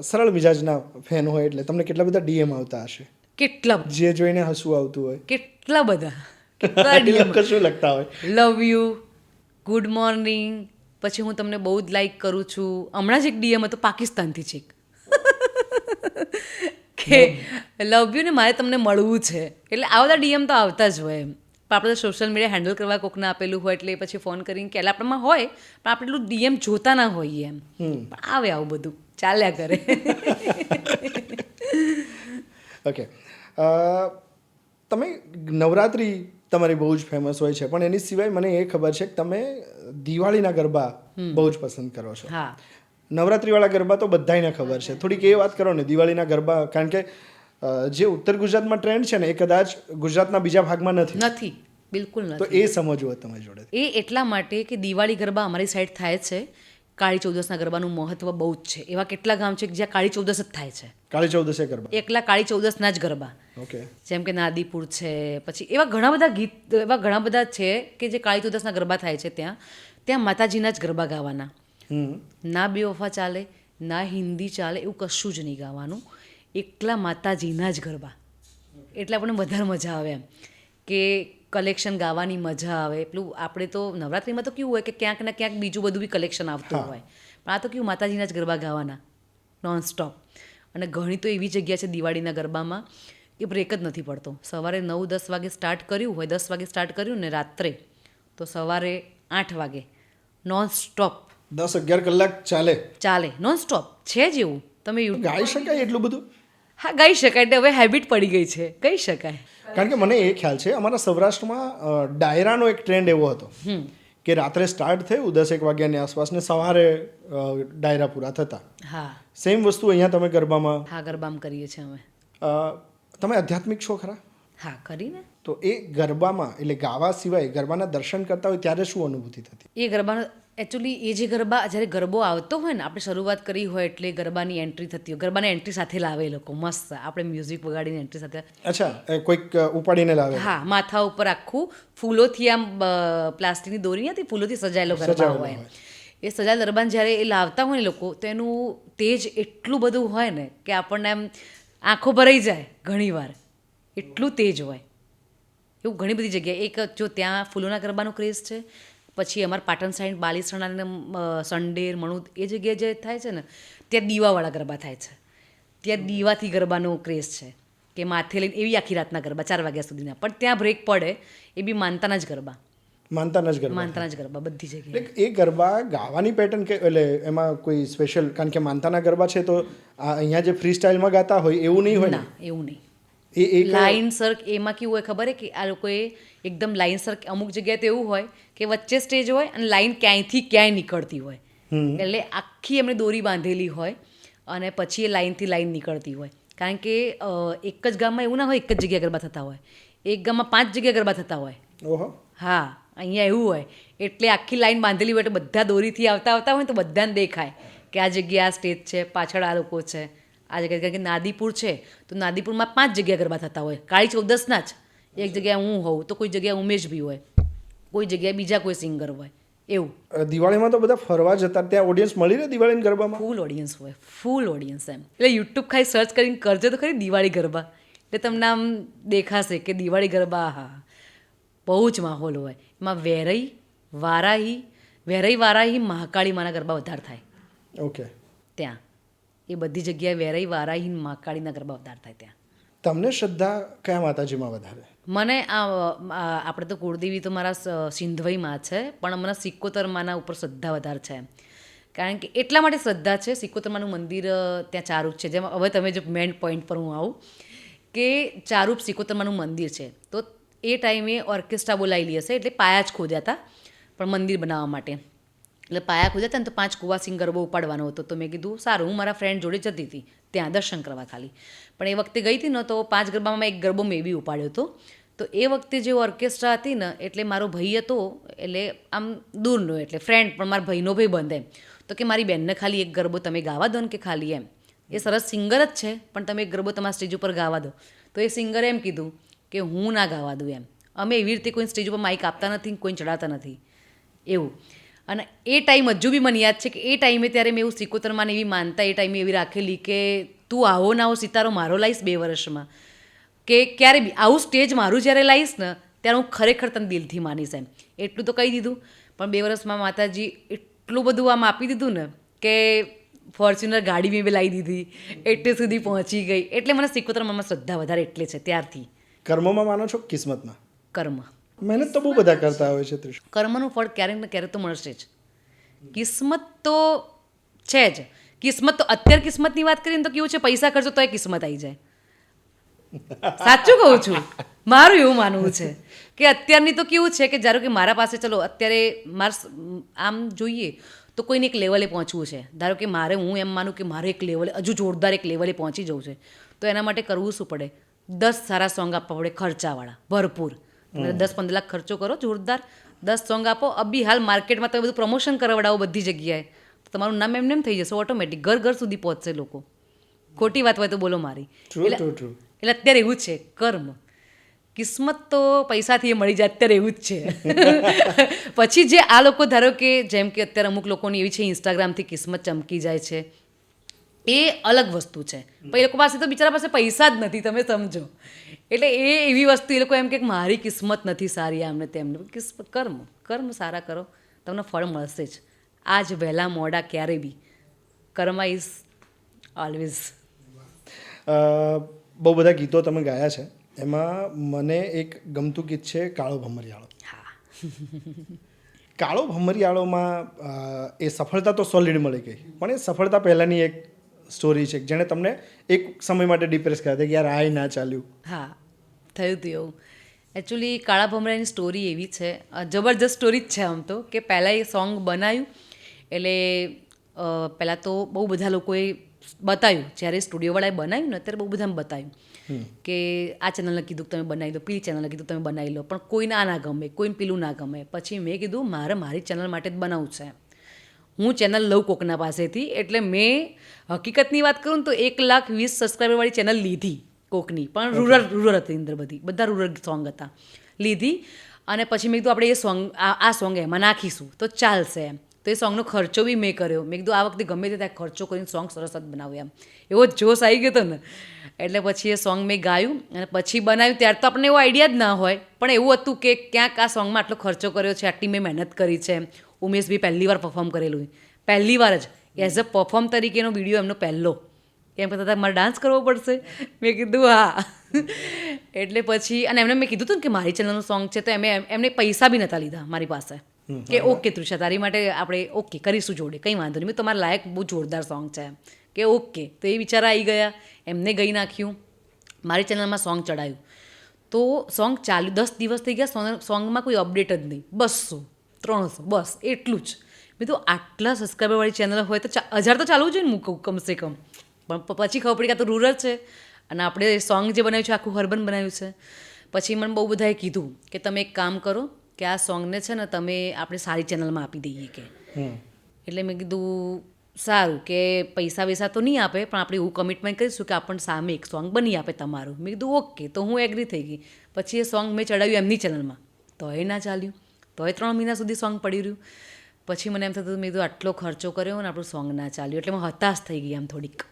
S2: સરળ મિજાજના ફેન હોય એટલે તમને કેટલા બધા ડીએમ આવતા હશે,
S1: કેટલા
S2: જે જોઈને હસવું આવતું હોય,
S1: કેટલા બધા કેટલા DM.
S2: કશું લગતા હોય.
S1: લવ યુ, ગુડ મોર્નિંગ, પછી હું તમને બહુ જ લાઈક કરું છું. હમણાં જ એક ડીએમ હતો પાકિસ્તાનથી છે કે લવ યુ ને મારે તમને મળવું છે. એટલે આ બધા ડીએમ તો આવતા જ હોય એમ. પણ આપણે તો સોશિયલ મીડિયા હેન્ડલ કરવા કોકને આપેલું હોય એટલે પછી ફોન કરીને કે આપણામાં હોય, પણ આપણે એટલું ડીએમ જોતા ના હોઈએ એમ. પણ આવે આવું બધું ચાલ્યા કરે.
S2: ઓકે. તમે નવરાત્રિ તમારી બહુ જ ફેમસ હોય છે, પણ એની સિવાય મને એ ખબર છે કે તમે દિવાળીના ગરબા બહુ જ પસંદ કરો છો.
S1: હા,
S2: નવરાત્રિવાળા ગરબા તો બધાયને ખબર છે. થોડીક એ વાત કરો ને દિવાળીના ગરબા, કારણ કે જે ઉત્તર ગુજરાતમાં ટ્રેન્ડ છે ને એ કદાચ ગુજરાતના બીજા ભાગમાં નથી.
S1: નથી, બિલકુલ
S2: તો
S1: નથી.
S2: એ સમજવું તમારી જોડે.
S1: એ એટલા માટે કે દિવાળી ગરબા અમારી સાઈડ થાય છે. કાળી ચૌદસના ગરબાનું મહત્વ બહુ જ છે. એવા કેટલા ગામ છે કે જ્યાં કાળી ચૌદસ જ થાય છે.
S2: કાળી ચૌદસે ગરબા.
S1: એકલા કાળી ચૌદસના જ ગરબા.
S2: ઓકે.
S1: જેમ કે નાદીપુર છે, પછી એવા ઘણા બધા ગીત, એવા ઘણા બધા છે કે જે કાળી ચૌદસના ગરબા થાય છે. ત્યાં માતાજીના જ ગરબા ગાવાના. ના બેવફા ચાલે, ના હિન્દી ચાલે, એવું કશું જ નહીં ગાવાનું. એકલા માતાજીના જ ગરબા. એટલે આપણને વધારે મજા આવે એમ કે કલેક્શન ગાવાની મજા આવે. પેલું આપણે તો નવરાત્રિમાં તો કેવું હોય કે ક્યાંક ને ક્યાંક બીજું બધું બી કલેક્શન આવતું હોય, પણ આ તો કેવું માતાજીના જ ગરબા ગાવાના નોન સ્ટોપ. અને ઘણી તો એવી જગ્યા છે દિવાળીના ગરબામાં એ બ્રેક જ નથી પડતો. સવારે 9-10 વાગે સ્ટાર્ટ કર્યું હોય, 10 વાગે સ્ટાર્ટ કર્યું ને રાત્રે, તો સવારે 8 વાગે નોન સ્ટોપ
S2: 10-11 કલાક
S1: ચાલે નોન સ્ટોપ. છે જ એવું. તમે
S2: ગાઈ શકાય એટલું બધું?
S1: હા, ગાઈ શકાય. એટલે હવે હેબિટ પડી ગઈ છે, ગાઈ શકાય.
S2: કારણ કે મને એ ખ્યાલ છે અમારા સૌરાષ્ટ્રમાં ડાયરાનો એક ટ્રેન્ડ એવો હતો કે રાત્રે સ્ટાર્ટ થયું 10-1 વાગ્યાની આસપાસ ને સવારે ડાયરા પૂરા થતા.
S1: હા,
S2: સેમ વસ્તુ અહીંયા તમે ગરબામાં
S1: હા, ગરબામાં કરીએ છીએ અમે.
S2: તમે આધ્યાત્મિક છો ખરા?
S1: હા, કરીને.
S2: તો એ ગરબામાં એટલે ગાવા સિવાય ગરબાના દર્શન કરતા હોય ત્યારે શું અનુભૂતિ થતી?
S1: એ ગરબાનો એકચ્યુઅલી એ જે ગરબા જ્યારે ગરબો આવતો હોય ને, આપણે શરૂઆત કરી હોય એટલે ગરબાની એન્ટ્રી થતી હોય, ગરબાની એન્ટ્રી સાથે લાવે એ લોકો મસ્ત, આપણે મ્યુઝિક વગાડીને એન્ટ્રી સાથે.
S2: અચ્છા, કોઈક ઉપાડીને લાવે?
S1: હા, માથા ઉપર આખું ફૂલોથી આમ પ્લાસ્ટિકની દોરી હતી, ફૂલોથી સજાયેલો ગરબા હોય. એ સજાયેલ ગરબાને જ્યારે એ લાવતા હોય ને લોકો, તો એનું તેજ એટલું બધું હોય ને કે આપણને એમ આંખો ભરાઈ જાય ઘણીવાર, એટલું તેજ હોય. એવું ઘણી બધી જગ્યાએ એક જો ત્યાં ફૂલોના ગરબાનો ક્રેઝ છે. પછી અમારા પાટણ સાઈડ બાલીસણા અને સંડેર મણુદ એ જગ્યાએ જે થાય છે ને, ત્યાં દીવાવાળા ગરબા થાય છે. ત્યાં દીવાથી ગરબાનો ક્રેઝ છે કે માથે લઈને એવી આખી રાતના ગરબા 4 વાગ્યા સુધીના. પણ ત્યાં બ્રેક પડે એ બી માનતાના જ ગરબા.
S2: માનતાના જ ગરબા.
S1: માનતાના જ ગરબા બધી જગ્યાએ.
S2: એ ગરબા ગાવાની પેટર્ન કે એટલે એમાં કોઈ સ્પેશિયલ, કારણ કે માનતાના ગરબા છે તો અહીંયા જે ફ્રી સ્ટાઇલમાં ગાતા હોય એવું નહીં હોય ને?
S1: ના, એવું નહીં.
S2: એ
S1: લાઇન સર એમાં કેવું હોય ખબર કે આ લોકોએ એકદમ લાઇન સર, અમુક જગ્યાએ તો એવું હોય કે વચ્ચે સ્ટેજ હોય અને લાઇન ક્યાંયથી ક્યાંય નીકળતી હોય. એટલે આખી એમને દોરી બાંધેલી હોય અને પછી એ લાઇનથી લાઇન નીકળતી હોય. કારણ કે એક જ ગામમાં એવું ના હોય એક જ જગ્યાએ ગરબા થતા હોય, એક ગામમાં 5 જગ્યાએ ગરબા થતા હોય.
S2: ઓહો.
S1: હા, અહીંયા એવું હોય. એટલે આખી લાઈન બાંધેલી હોય એટલે બધા દોરીથી આવતા હોય તો બધાને દેખાય કે આ જગ્યાએ આ સ્ટેજ છે, પાછળ આ લોકો છે, આ જગ્યાએ. કારણ કે નાદીપુર છે તો નાદીપુરમાં 5 જગ્યાએ ગરબા થતા હોય કાળી ચૌદસના જ. એક જગ્યાએ હું હોઉં તો કોઈ જગ્યાએ ઉમેશ ભી હોય, કોઈ જગ્યાએ બીજા કોઈ સિંગર હોય, એવું.
S2: દિવાળીમાં તો બધા ફરવા જતા, ત્યાં ઓડિયન્સ મળી રહે દિવાળીના ગરબામાં?
S1: ફૂલ ઓડિયન્સ હોય, ફૂલ ઓડિયન્સ એમ. એટલે યુટ્યુબ ખાલી સર્ચ કરીને કરજો તો ખરી દિવાળી ગરબા, એટલે તમને આમ દેખાશે કે દિવાળી ગરબા. હા, બહુ જ માહોલ હોય એમાં. વેરાઈ વારાહી મહાકાળી માના ગરબા વધારે થાય.
S2: ઓકે.
S1: ત્યાં એ બધી જગ્યાએ વેરાઈ વારાહી મહાકાળીના ગરબા વધારે થાય ત્યાં.
S2: તમને શ્રદ્ધા કયા માતાજીમાં વધારે? મને
S1: આપણે તો કુળદેવી તો મારા સિંધવઈ માં છે, પણ મને સિકોતર માના ઉપર શ્રદ્ધા વધારે છે. કારણ કે એટલા માટે શ્રદ્ધા છે, સિકોતર માનું મંદિર ત્યાં ચારૂપ છે. જેમાં હવે તમે જો મેઇન પોઈન્ટ પર હું આવું કે ચારૂપ સિકોતર માનું મંદિર છે, તો એ ટાઈમે ઓર્કેસ્ટ્રા બોલાયેલી હશે એટલે પાયા જ ખોદ્યા હતા પણ મંદિર બનાવવા માટે. એટલે પાયા ખોદ્યા હતા ને તો 5 કુવાસિંગ ગરબો ઉપાડવાનો હતો. તો મેં કીધું સારું, હું મારા ફ્રેન્ડ જોડે જતી હતી ત્યાં દર્શન કરવા ખાલી. પણ એ વખતે ગઈ હતી ને તો 5 ગરબામાં એક ગરબો મેં બી ઉપાડ્યો હતો. તો એ વખતે જે ઓર્કેસ્ટ્રા હતી ને એટલે મારો ભાઈ હતો એટલે આમ દૂરનો એટલે ફ્રેન્ડ પણ મારા ભાઈનો ભાઈ બંધ એમ તો કે મારી બેનને ખાલી એક ગરબો તમે ગાવા દો ને કે ખાલી એમ એ સરસ સિંગર જ છે પણ તમે એક ગરબો તમારા સ્ટેજ ઉપર ગાવા દો તો એ સિંગરે એમ કીધું કે હું ના ગાવા દઉં એમ અમે એવી રીતે કોઈ સ્ટેજ ઉપર માઇક આપતા નથી કોઈ ચડાવતા નથી એવું અને એ ટાઈમ હજુ બી મને યાદ છે કે એ ટાઈમે ત્યારે મેં એવું સિકોતરમાં એવી માનતા એ ટાઈમે એવી રાખેલી કે તું આવો ના આવો સિતારો મારો લાવીશ 2 વર્ષમાં કે ક્યારે બી આવું સ્ટેજ મારું જ્યારે લાવીશ ને ત્યારે હું ખરેખર તને દિલથી માનીશ એમ એટલું તો કહી દીધું પણ 2 વર્ષમાં માતાજી એટલું બધું આમ આપી દીધું ને કે ફોર્ચ્યુનર ગાડી મેં બી લાવી દીધી એટલે સુધી પહોંચી ગઈ એટલે મને સિકોતરમાં શ્રદ્ધા વધારે એટલે છે ત્યારથી
S2: કર્મોમાં માનો છો કિસ્મતમાં?
S1: કર્મ
S2: મહેનત તો બહુ બધા કરતા હોય છે ત્રિષ.
S1: કર્મનું ફળ ક્યારેક ને ક્યારેક તો મળશે જ કિસ્મત તો છે જ કિસ્મત તો અત્યારે કિસ્મતની વાત કરીએ ને તો કેવું છે પૈસા ખર્ચો તો એ કિસ્મત આવી જાય સાચું કહું છું મારું એવું માનવું છે કે અત્યારની તો કેવું છે કે ધારો કે મારા પાસે ચલો અત્યારે આમ જોઈએ તો કોઈને એક લેવલે પહોંચવું છે ધારો કે મારે હું એમ માનું કે મારે એક લેવલે હજુ જોરદાર એક લેવલે પહોંચી જવું છે તો એના માટે કરવું શું પડે 10 સારા સોંગ આપવા પડે ખર્ચાવાળા ભરપૂર 10-15 લાખ ખર્ચો કરો જોરદાર 10 સોંગ આપો અબી હાલ માર્કેટમાં તમે બધું પ્રમોશન કરાવડાવો બધી જગ્યાએ તો તમારું નામ એમને એમ થઈ જશે ઓટોમેટિક ઘર ઘર સુધી પહોંચશે લોકો ખોટી વાત હોય તો બોલો મારી એટલે અત્યારે એવું જ છે કર્મ કિસ્મત તો પૈસાથી એ મળી જાય અત્યારે એવું જ છે પછી જે આ લોકો ધારો કે જેમ કે અત્યારે અમુક લોકોની એવી છે ઇન્સ્ટાગ્રામથી કિસ્મત ચમકી જાય છે એ અલગ વસ્તુ છે પણ એ લોકો પાસે તો બિચારા પાસે પૈસા જ નથી તમે સમજો એટલે એ એવી વસ્તુ એ લોકો એમ કે મારી કિસ્મત નથી સારી આમને તેમને કર્મ સારા કરો તમને ફળ મળશે જ આજ વહેલા મોડા ક્યારે બી કર્મ ઇઝ ઓલવેઝ.
S2: બહુ બધા ગીતો તમે ગાયા છે એમાં મને એક ગમતું ગીત છે કાળો ભમરિયાળો. કાળો ભમરિયાળોમાં એ સફળતા તો સોલિડ મળી ગઈ પણ એ સફળતા પહેલાંની એક સ્ટોરી છે જેણે તમને એક સમય માટે ડિપ્રેસ કર્યા હતા કે યાર આ ના ચાલ્યું.
S1: હા થયું હતું એવું એકચ્યુઅલી કાળા ભમરાની સ્ટોરી એવી છે જબરજસ્ત સ્ટોરી જ છે આમ તો કે પહેલાં એ સોંગ બનાવ્યું એટલે પહેલાં તો બહુ બધા લોકોએ બતાવ્યું જ્યારે સ્ટુડિયોવાળાએ બનાવ્યું ને ત્યારે બહુ બધાને બતાવ્યું કે આ ચેનલને કીધું કે તમે બનાવી દો પેલી ચેનલને કીધું તમે બનાવી લો પણ કોઈને આ ના ગમે કોઈને પેલું ના ગમે પછી મેં કીધું મારે મારી ચેનલ માટે જ બનાવવું છે હું ચેનલ લઉં કોકના પાસેથી એટલે મેં હકીકતની વાત કરું ને તો 1,20,000 સબસ્ક્રાઈબરવાળી ચેનલ લીધી કોકની પણ રૂરલ હતી અંદર બધા રૂરલ સોંગ હતા લીધી અને પછી મેં કીધું આપણે એ સોંગ આ સોંગ એમાં નાખીશું તો ચાલશે એમ તો એ સોંગનો ખર્ચો બી મેં કર્યો મેં કીધું આ વખતે ગમે તે ત્યાં ખર્ચો કરીને સોંગ સરસ જ બનાવ્યું એમ એવો જોશ આવી ગયો હતો ને એટલે પછી એ સોંગ મેં ગાયું અને પછી બનાવ્યું ત્યારે તો આપણને એવો આઈડિયા જ ના હોય પણ એવું હતું કે ક્યાંક આ સોંગમાં આટલો ખર્ચો કર્યો છે આટલી મેં મહેનત કરી છે ઉમેશભાઈ પહેલી વાર પરફોર્મ કરેલું પહેલી વાર જ એઝ અ પરફોર્મ તરીકેનો વિડીયો એમનો પહેલો એમ કહેતા હતા મારે ડાન્સ કરવો પડશે મેં કીધું હા એટલે પછી અને એમને મેં કીધું હતું ને કે મારી ચેનલનું સોંગ છે તો એમને પૈસા બી નહોતા લીધા મારી પાસે કે ઓકે તૃષા તારી માટે આપણે ઓકે કરીશું જોડે કંઈ વાંધો નહીં તમારા લાયક બહુ જોરદાર સોંગ છે કે ઓકે તો એ બિચારા આવી ગયા એમને ગઈ નાખ્યું મારી ચેનલમાં સોંગ ચડાવ્યું તો સોંગ ચાલ્યું 10 દિવસ થઈ ગયા સોંગમાં કોઈ અપડેટ જ નહીં 200-300 બસ એટલું જ મેં તો આટલા સબસ્ક્રાઈબરવાળી ચેનલ હોય તો 1000 તો ચાલવું જોઈએ ને કમસે કમ પણ પછી ખબર પડી કે આ તો રૂરલ છે અને આપણે સોંગ જે બનાવ્યું છે આખું હર્બન બનાવ્યું છે પછી મને બહુ બધાએ કીધું કે તમે એક કામ કરો કે આ સોંગને છે ને તમે આપણે સારી ચેનલમાં આપી દઈએ કે એટલે મેં કીધું સારું કે પૈસા વૈસા તો નહીં આપે પણ આપણે એવું કમિટમેન્ટ કરીશું કે આપણને સામે એક સોંગ બની આપે તમારું મેં કીધું ઓકે તો હું એગ્રી થઈ ગઈ પછી એ સોંગ મેં ચડાવ્યું એમની ચેનલમાં તોય ના ચાલ્યું તોય 3 મહિના સુધી સોંગ પડી રહ્યું પછી મને એમ થતું મેં કીધું આટલો ખર્ચો કર્યો ને આપણું સોંગ ના ચાલ્યું એટલે હું હતાશ થઈ ગઈ આમ થોડીક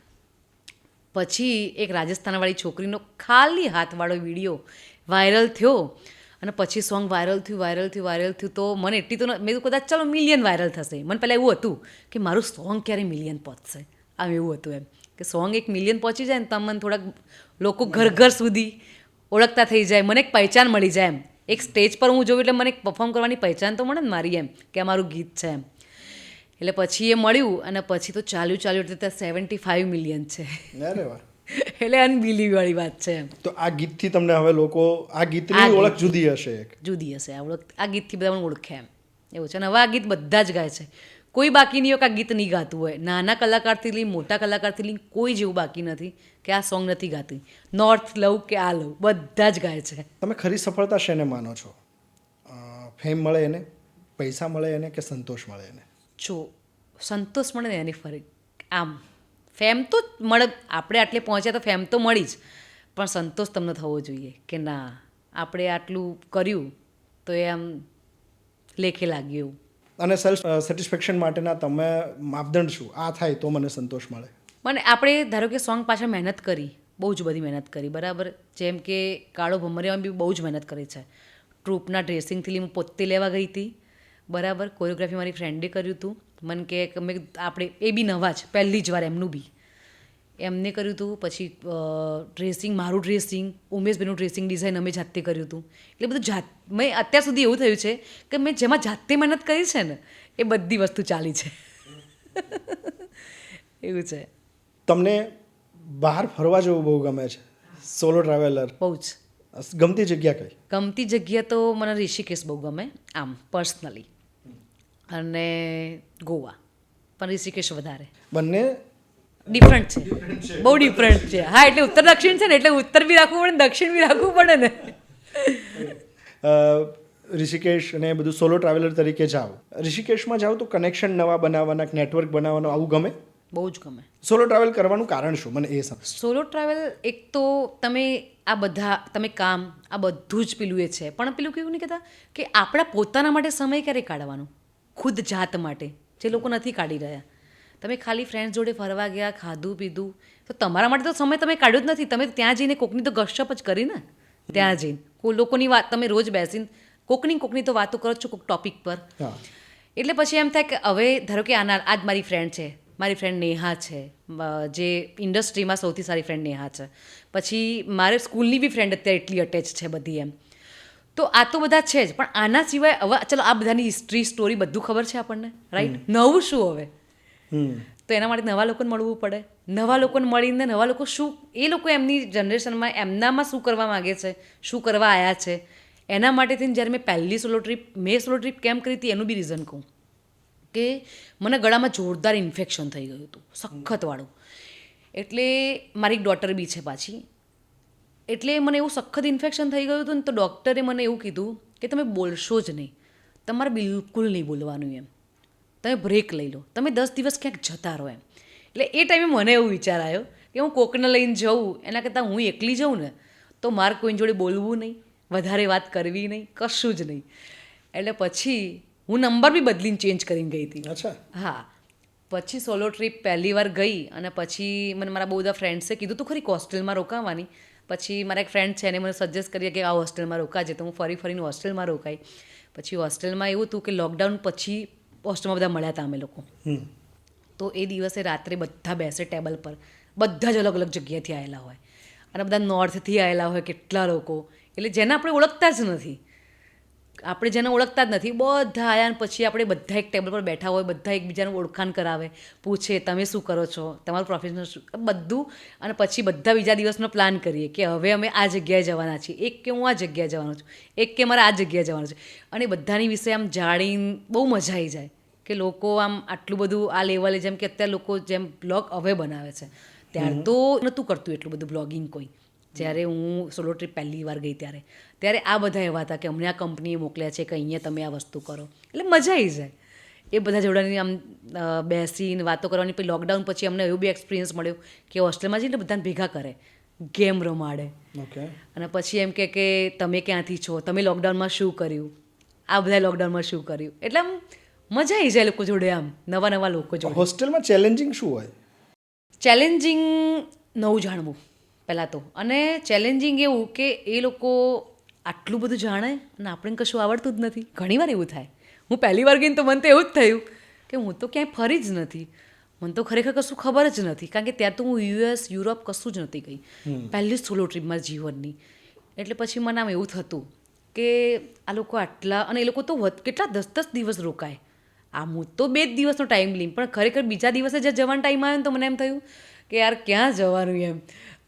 S1: પછી એક રાજસ્થાનવાળી છોકરીનો ખાલી હાથવાળો વિડીયો વાયરલ થયો અને પછી સોંગ વાયરલ થયું તો મને એટલી તો મેં તો કદાચ ચાલો મિલિયન વાયરલ થશે મને પહેલાં એવું હતું કે મારું સોંગ ક્યારે મિલિયન પહોંચશે આમ એવું હતું એમ કે સોંગ 1 મિલિયન પહોંચી જાય ને તો મને થોડાક લોકો ઘર ઘર સુધી ઓળખતા થઈ જાય મને એક પહેચાન મળી જાય એમ એક સ્ટેજ પર હું જોઉં એટલે મને એક પરફોર્મ કરવાની પહેચાન તો મળે ને મારી એમ કે આ મારું ગીત છે એમ એટલે પછી એ મળ્યું અને પછી તો ચાલ્યું એટલે ત્યાં 75 મિલિયન છે
S2: અરે વાહ
S1: એટલે અનબિલીવ વાળી વાત છે એમ
S2: તો આ ગીતથી તમને હવે લોકો આ ગીતની ઓળખ જુદી હશે
S1: આ ગીતથી બધા મને ઓળખે એમ એવું છે અને હવે આ ગીત બધા જ ગાય છે કોઈ બાકી નહીં હોય કે આ ગીત નહીં ગાતું હોય. નાના કલાકારથી લઈ મોટા કલાકારથી લઈ કોઈ જેવું બાકી નથી કે આ સોંગ નથી ગાતી. નોર્થ લવ કે આ લવ બધા જ ગાય છે.
S2: તમે ખરી સફળતા શેને માનો છો? ફેમ મળે એને, પૈસા મળે એને, કે સંતોષ મળે એને?
S1: જો સંતોષ મળે ને એની ફરક આમ ફેમ તો મળે, આપણે આટલે પહોંચ્યા તો ફેમ તો મળી જ, પણ સંતોષ તમને થવો જોઈએ કે ના આપણે આટલું કર્યું તો એ આમ લેખે લાગ્યું એવું.
S2: અને સેલ્ફ સેટિસ્ફેક્શન માટેના તમે માપદંડ શું? આ થાય તો મને સંતોષ મળે.
S1: મને આપણે ધારો કે સોંગ પાછળ મહેનત કરી, બહુ જ બધી મહેનત કરી, બરાબર. જેમ કે કાળો ભમરિયામાં બી બહુ જ મહેનત કરી છે. ટ્રૂપના ડ્રેસિંગથી લઈ હું પોતે લેવા ગઈ હતી, બરાબર. કોરિયોગ્રાફી મારી ફ્રેન્ડે કર્યું હતું. મને કે અમે આપણે એ બી નવા જ પહેલી જ વાર એમનું બી એમને કર્યું હતું. પછી ડ્રેસિંગ, મારું ડ્રેસિંગ, ઉમેશભાઈનું ડ્રેસિંગ ડિઝાઇન અમે જાતે કર્યું હતું. એટલે બધું જાત મેં અત્યાર સુધી એવું થયું છે કે મેં જેમાં જાતે મહેનત કરી છે ને એ બધી વસ્તુ ચાલી છે. એવું છે.
S2: તમને બહાર ફરવા જવું બહુ ગમે છે, સોલો ટ્રાવેલર?
S1: બહુ જ.
S2: ગમતી જગ્યા કઈ?
S1: ગમતી જગ્યા તો મને ઋષિકેશ બહુ ગમે આમ પર્સનલી, અને ગોવા, પણ ઋષિકેશ વધારે.
S2: બંને
S1: ડિફરન્ટ છે, બહુ ડિફરન્ટ છે. હા, એટલે ઉત્તર દક્ષિણ છે ને, એટલે ઉત્તર બી રાખવું પડે ને દક્ષિણ બી રાખવું પડે ને.
S2: ઋષિકેશ અને બધું સોલો ટ્રાવેલર તરીકે જાઓ, ઋષિકેશમાં જાઓ તો કનેક્શન નવા બનાવવાના, નેટવર્ક બનાવવાનું, આવું ગમે?
S1: બહુ જ ગમે.
S2: સોલો ટ્રાવેલ કરવાનું કારણ શું, મને એ સમજ.
S1: સોલો ટ્રાવેલ એક તો તમે આ બધા તમે કામ આ બધું જ પેલું એ છે, પણ પેલું કેવું નહીં કહેતા કે આપણા પોતાના માટે સમય ક્યારે કાઢવાનો, ખુદ જાત માટે, જે લોકો નથી કાઢી રહ્યા. તમે ખાલી ફ્રેન્ડ્સ જોડે ફરવા ગયા, ખાધું પીધું, તો તમારા માટે તો સમય તમે કાઢ્યો જ નથી. તમે ત્યાં જઈને કોકની તો ગપશપ જ કરી ને, ત્યાં જઈને કોઈ લોકોની વાત તમે રોજ બેસીને કોકની તો વાતો કરો છો કોઈક ટોપિક પર. એટલે પછી એમ થાય કે હવે ધારો કે આજ મારી ફ્રેન્ડ છે, મારી ફ્રેન્ડ નેહા છે, જે ઇન્ડસ્ટ્રીમાં સૌથી સારી ફ્રેન્ડ નેહા છે. પછી મારે સ્કૂલની બી ફ્રેન્ડ અત્યારે એટલી અટેચ છે બધી એમ. તો આ તો બધા છે જ, પણ આના સિવાય હવે ચલો આ બધાની હિસ્ટ્રી સ્ટોરી બધું ખબર છે આપણને, રાઈટ. નવું શું હવે? તો એના માટે નવા લોકોને મળવું પડે. નવા લોકોને મળીને નવા લોકો શું, એ લોકો એમની જનરેશનમાં એમનામાં શું કરવા માગે છે, શું કરવા આવ્યા છે, એના માટે થઈને જ્યારે મેં પહેલી સોલો ટ્રીપ કેમ કરી હતી એનું બી રીઝન કહું કે મને ગળામાં જોરદાર ઇન્ફેક્શન થઈ ગયું હતું, સખતવાળું. એટલે મારી એક ડોટર બી છે પાછી, એટલે મને એવું સખત ઇન્ફેક્શન થઈ ગયું હતું ને, તો ડૉક્ટરે મને એવું કીધું કે તમે બોલશો જ નહીં, તમારે બિલકુલ નહીં બોલવાનું એમ, તમે બ્રેક લઈ લો, તમે 10 દિવસ ક્યાંક જતા રહો એમ. એટલે એ ટાઈમે મને એવું વિચાર આવ્યો કે હું કોકને લઈને જઉં એના કરતાં હું એકલી જાઉં ને તો મારે કોઈની જોડે બોલવું નહીં, વધારે વાત કરવી નહીં, કશું જ નહીં. એટલે પછી હું નંબર બી બદલીને ચેન્જ કરીને ગઈ હતી.
S2: અચ્છા.
S1: હા, પછી સોલો ટ્રીપ પહેલી વાર ગઈ અને પછી મને મારા બહુ બધા ફ્રેન્ડ્સે કીધું તું ખરી હોસ્ટેલમાં રોકાવાની. પછી મારા એક ફ્રેન્ડ છે એને મને સજેસ્ટ કરીએ કે આ હોસ્ટેલમાં રોકાજે, તો હું ફરીને હોસ્ટેલમાં રોકાઈ. પછી હોસ્ટેલમાં એવું હતું કે લોકડાઉન પછી હોસ્ટેલમાં બધા મળ્યા હતા અમે લોકો. તો એ દિવસે રાત્રે બધા બેસે ટેબલ પર, બધા જ અલગ અલગ જગ્યાએથી આવેલા હોય, અને બધા નોર્થથી આવેલા હોય કેટલા લોકો, એટલે જેને આપણે ઓળખતા જ નથી, આપણે જેને ઓળખતા જ નથી, બધા આવ્યા. અને પછી આપણે બધા એક ટેબલ પર બેઠા હોય, બધા એકબીજાનું ઓળખાણ કરાવે, પૂછે તમે શું કરો છો, તમારું પ્રોફેશનલ શું, બધું. અને પછી બધા બીજા દિવસનો પ્લાન કરીએ કે હવે અમે આ જગ્યાએ જવાના છીએ. એક કે હું આ જગ્યાએ જવાનો છું, એક કે મારે આ જગ્યાએ જવાનું છે. અને બધાની વિશે આમ જાણીને બહુ મજા આવી જાય કે લોકો આમ આટલું બધું આ લેવલે, જેમ કે અત્યારે લોકો જેમ બ્લોગ હવે બનાવે છે, ત્યાર તો નહોતું કરતું એટલું બધું બ્લોગિંગ કોઈ. જ્યારે હું સોલો ટ્રીપ પહેલી વાર ગઈ ત્યારે આ બધા એવા હતા કે અમને આ કંપનીએ મોકલ્યા છે કે અહીંયા તમે આ વસ્તુ કરો, એટલે મજા આવી જાય એ બધા જોડાની આમ બેસીને વાતો કરવાની. પછી લોકડાઉન પછી અમને એવું બી એક્સપિરિયન્સ મળ્યો કે હોસ્ટેલમાં જઈને બધાને ભેગા કરે, ગેમ રમાડે, અને પછી એમ કે તમે ક્યાંથી છો, તમે લોકડાઉનમાં શું કર્યું, આ બધા લોકડાઉનમાં શું કર્યું. એટલે આમ મજા આવી જાય લોકો જોડે, આમ નવા લોકો જોડે.
S2: હોસ્ટેલમાં ચેલેન્જિંગ શું હોય?
S1: ચેલેન્જિંગ નવું જાણવું પહેલાં તો, અને ચેલેન્જિંગ એવું કે એ લોકો આટલું બધું જાણે અને આપણને કશું આવડતું જ નથી. ઘણીવાર એવું થાય. હું પહેલી વાર ગઈને તો મને તો એવું જ થયું કે હું તો ક્યાંય ફરી જ નથી, મને તો ખરેખર કશું ખબર જ નથી, કારણ કે ત્યાં તો હું યુએસ યુરોપ કશું જ નથી ગઈ, પહેલી જ સોલો ટ્રીપ મારી જીવનની. એટલે પછી મને આમ એવું થતું કે આ લોકો આટલા, અને એ લોકો તો કેટલા 10 દિવસ રોકાય. આમ હું તો 2 દિવસનો ટાઈમ લઈને, પણ ખરેખર બીજા દિવસે જે જવાનો ટાઈમ આવ્યો ને તો મને એમ થયું કે યાર ક્યાં જવાનું, એમ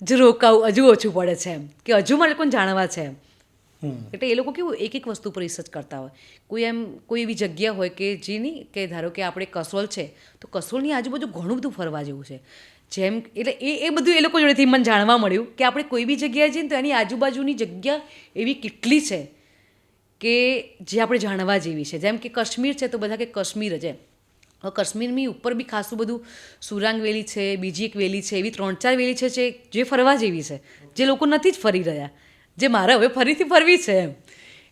S1: જ રોકાવું હજુ ઓછું પડે છે, એમ કે હજુ મારે લોકોને જાણવા છે એમ. એટલે એ લોકો કેવું એક વસ્તુ પર રિસર્ચ કરતા હોય. કોઈ એવી જગ્યા હોય કે જે નહીં કે ધારો કે આપણે કસોલ છે તો કસોલની આજુબાજુ ઘણું બધું ફરવા જેવું છે. જેમ એટલે એ બધું એ લોકો જોડેથી મને જાણવા મળ્યું કે આપણે કોઈ બી જગ્યાએ જઈએ ને તો એની આજુબાજુની જગ્યા એવી કેટલી છે કે જે આપણે જાણવા જેવી છે. જેમ કે કાશ્મીર છે તો બધા કે કાશ્મીર જ એમ. હવે કાશ્મીરની ઉપર બી ખાસું બધું સુરાંગ વેલી છે, બીજી એક વેલી છે, એવી 3-4 વેલી છે જે ફરવા જેવી છે, જે લોકો નથી જ ફરી રહ્યા, જે મારે હવે ફરીથી ફરવી છે એમ.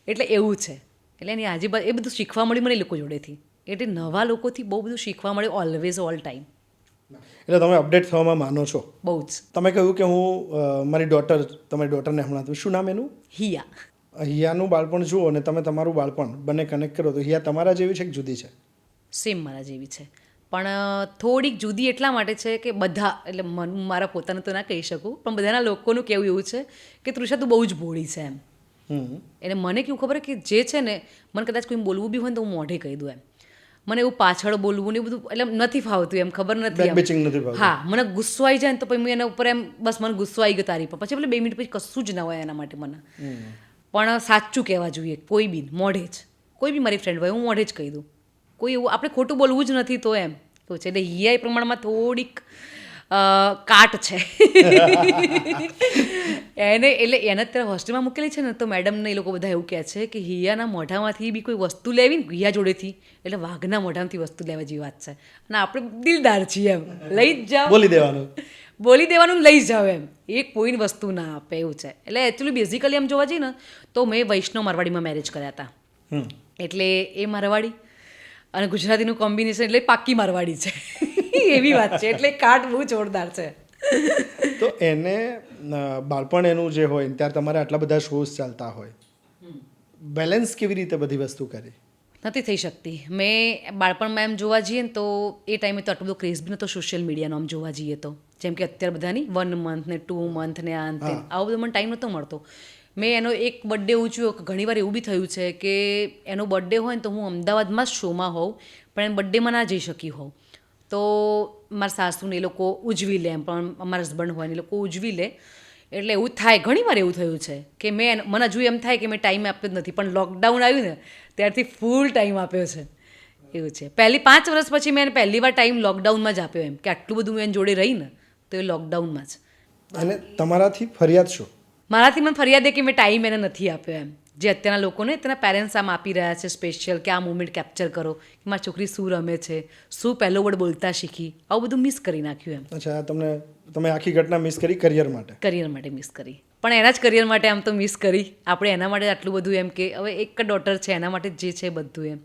S1: એટલે એવું છે. એટલે એની આજુબાજુ એ બધું શીખવા મળ્યું મને એ લોકો જોડેથી. એટલે નવા લોકોથી બહુ બધું શીખવા મળે ઓલવેઝ ઓલ ટાઈમ.
S2: એટલે તમે અપડેટ થવામાં માનો છો.
S1: બહુ જ.
S2: તમે કહ્યું કે હું તમારી ડોટરને હમણાં શું નામ એનું?
S1: હિયા.
S2: હિયાનું બાળપણ જુઓ અને તમે તમારું બાળપણ બંને કનેક્ટ કરો તો હિયા તમારા જેવી છે કે જુદી છે?
S1: સેમ મારા જેવી છે, પણ થોડીક જુદી એટલા માટે છે કે બધા એટલે મારા પોતાને તો ના કહી શકું, પણ બધાના લોકોનું કહેવું એવું છે કે તૃષા તું બહુ જ ભોળી છે એમ. એટલે મને કેવું ખબર કે જે છે ને મને કદાચ કોઈ બોલવું બી હોય ને તો હું મોઢે કહી દઉં એમ. મને એવું પાછળ બોલવું ને એવું બધું એટલે નથી ફાવતું એમ, ખબર નથી. હા, મને ગુસ્સો આવી જાય ને તો પછી હું એના ઉપર એમ બસ મને ગુસ્સો આવી ગયો તારી પર, પછી એટલે 2 મિનિટ પછી કશું જ ના હોય એના માટે મને. પણ સાચું કહેવા જોઈએ કોઈ બી મોઢે જ. કોઈ બી મારી ફ્રેન્ડ હોય હું મોઢે જ કહી દઉં. કોઈ એવું આપણે ખોટું બોલવું જ નથી તો એમ એવું છે. એટલે હિયા એ પ્રમાણમાં થોડીક કાટ છે એને. એટલે એને અત્યારે હોસ્ટેલમાં મૂકેલી છે ને તો મેડમને એ લોકો બધા એવું કહે છે કે હિયાના મોઢામાંથી બી કોઈ વસ્તુ લેવી ને હિયા જોડેથી એટલે વાઘના મોઢામાંથી વસ્તુ લેવા જેવી વાત છે. અને આપણે દિલદાર છીએ એમ, લઈ જ જાઓ, બોલી દેવાનું લઈ જાઓ એમ. એ કોઈની વસ્તુ ના આપે એવું છે. એટલે એકચ્યુઅલી બેઝિકલી એમ જોવા જઈએ ને તો મેં વૈષ્ણવ મારવાડીમાં મેરેજ કર્યા હતા. એટલે એ મારવાડી અને ગુજરાતીનું કોમ્બિનેશન એટલે પાક્કી મારવાડી છે એવી વાત છે. એટલે કાટ બહુ જોરદાર છે.
S2: તો એને બાળપણ એનું જે હોય ત્યારે તમારે આટલા બધા શોઝ ચાલતા હોય, બેલેન્સ કેવી રીતે બધી વસ્તુ કરી?
S1: નથી થઈ શકતી. મેં બાળપણમાં એમ જોવા જઈએ ને તો એ ટાઈમે તો આટલો બધો ક્રેઝ બી નહોતો સોશિયલ મીડિયાનો આમ જોવા જઈએ તો. જેમ કે અત્યારે બધાની 1 મંથ ને 2 મંથ ને આ અંતે આવો બધો મને ટાઈમ નહોતો મળતો. મેં એનો એક બર્થડે ઉજવ્યો. ઘણીવાર એવું બી થયું છે કે એનો બર્થડે હોય ને તો હું અમદાવાદમાં જ શોમાં હોઉં પણ એને બર્થડેમાં ના જઈ શકી હોઉં તો મારા સાસુને એ લોકો ઉજવી લે એમ, પણ અમારા હસબન્ડ હોય ને એ લોકો ઉજવી લે. એટલે એવું થાય, ઘણીવાર એવું થયું છે કે મને હજુ એમ થાય કે મેં ટાઈમ આપ્યો જ નથી, પણ લોકડાઉન આવ્યું ને ત્યારથી ફૂલ ટાઈમ આપ્યો છે એવું છે. પહેલી 5 વર્ષ પછી મેં એને પહેલી વાર ટાઈમ લોકડાઉનમાં જ આપ્યો એમ કે આટલું બધું મેં એની જોડે રહી ને તો એ લોકડાઉનમાં જ.
S2: અને તમારાથી ફરિયાદ શું?
S1: મારાથી મને ફરિયાદ એ કે મેં ટાઈમ એને નથી આપ્યો એમ. જે અત્યારના લોકોને તેના પેરેન્ટ્સ આમ આપી રહ્યા છે સ્પેશિયલ કે આ મુમેન્ટ કેપ્ચર કરો કે મારી છોકરી શું રમે છે, શું પહેલો વર્ડ બોલતા શીખી, આવું બધું મિસ કરી નાખ્યું એમ.
S2: અચ્છા, તમે આખી ઘટના મિસ કરી કરિયર માટે?
S1: કરિયર માટે મિસ કરી, પણ એના જ કરિયર માટે આમ તો મિસ કરી. આપણે એના માટે આટલું બધું એમ કે હવે એક ડોટર છે એના માટે જે છે બધું એમ.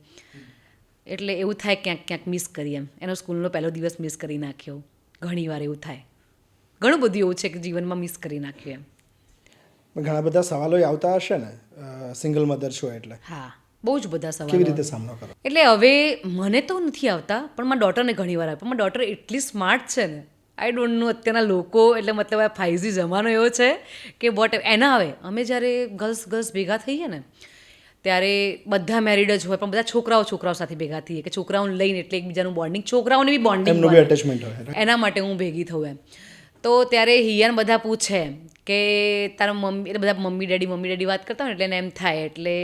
S1: એટલે એવું થાય ક્યાંક ક્યાંક મિસ કરી એમ. એનો સ્કૂલનો પહેલો દિવસ મિસ કરી નાખ્યો. ઘણીવાર એવું થાય. ઘણું બધું એવું છે કે જીવનમાં મિસ કરી નાખ્યું એમ.
S2: ઘણા બધા સવાલો આવતા હશે ને સિંગલ મધર છો એટલે?
S1: હા, બહુ જ બધા સવાલો.
S2: કેવી રીતે સામનો કરો?
S1: એટલે હવે મને તો નથી આવતા પણ મારા ડોટરને ઘણી વાર આવે. પણ મારી ડોટર એટલી સ્માર્ટ છે ને, આઈ ડોન્ટ નો અત્યારના લોકો એટલે મતલબ આ 5G જમાનો એવો છે કે વોટ એના આવે. અમે જ્યારે ગર્લ્સ ભેગા થઈએ ને ત્યારે બધા મેરિડ જ હોય પણ બધા છોકરાઓ સાથે ભેગા થઈએ કે છોકરાઓને લઈને એટલે એકબીજાનું બોન્ડિંગ, છોકરાઓને બી બોન્ડિંગ એના માટે હું ભેગી થઉં એમ. તો ત્યારે હિયાને બધા પૂછે કે તારા મમ્મી, એટલે બધા મમ્મી ડેડી વાત કરતા હોય એટલે એને એમ થાય. એટલે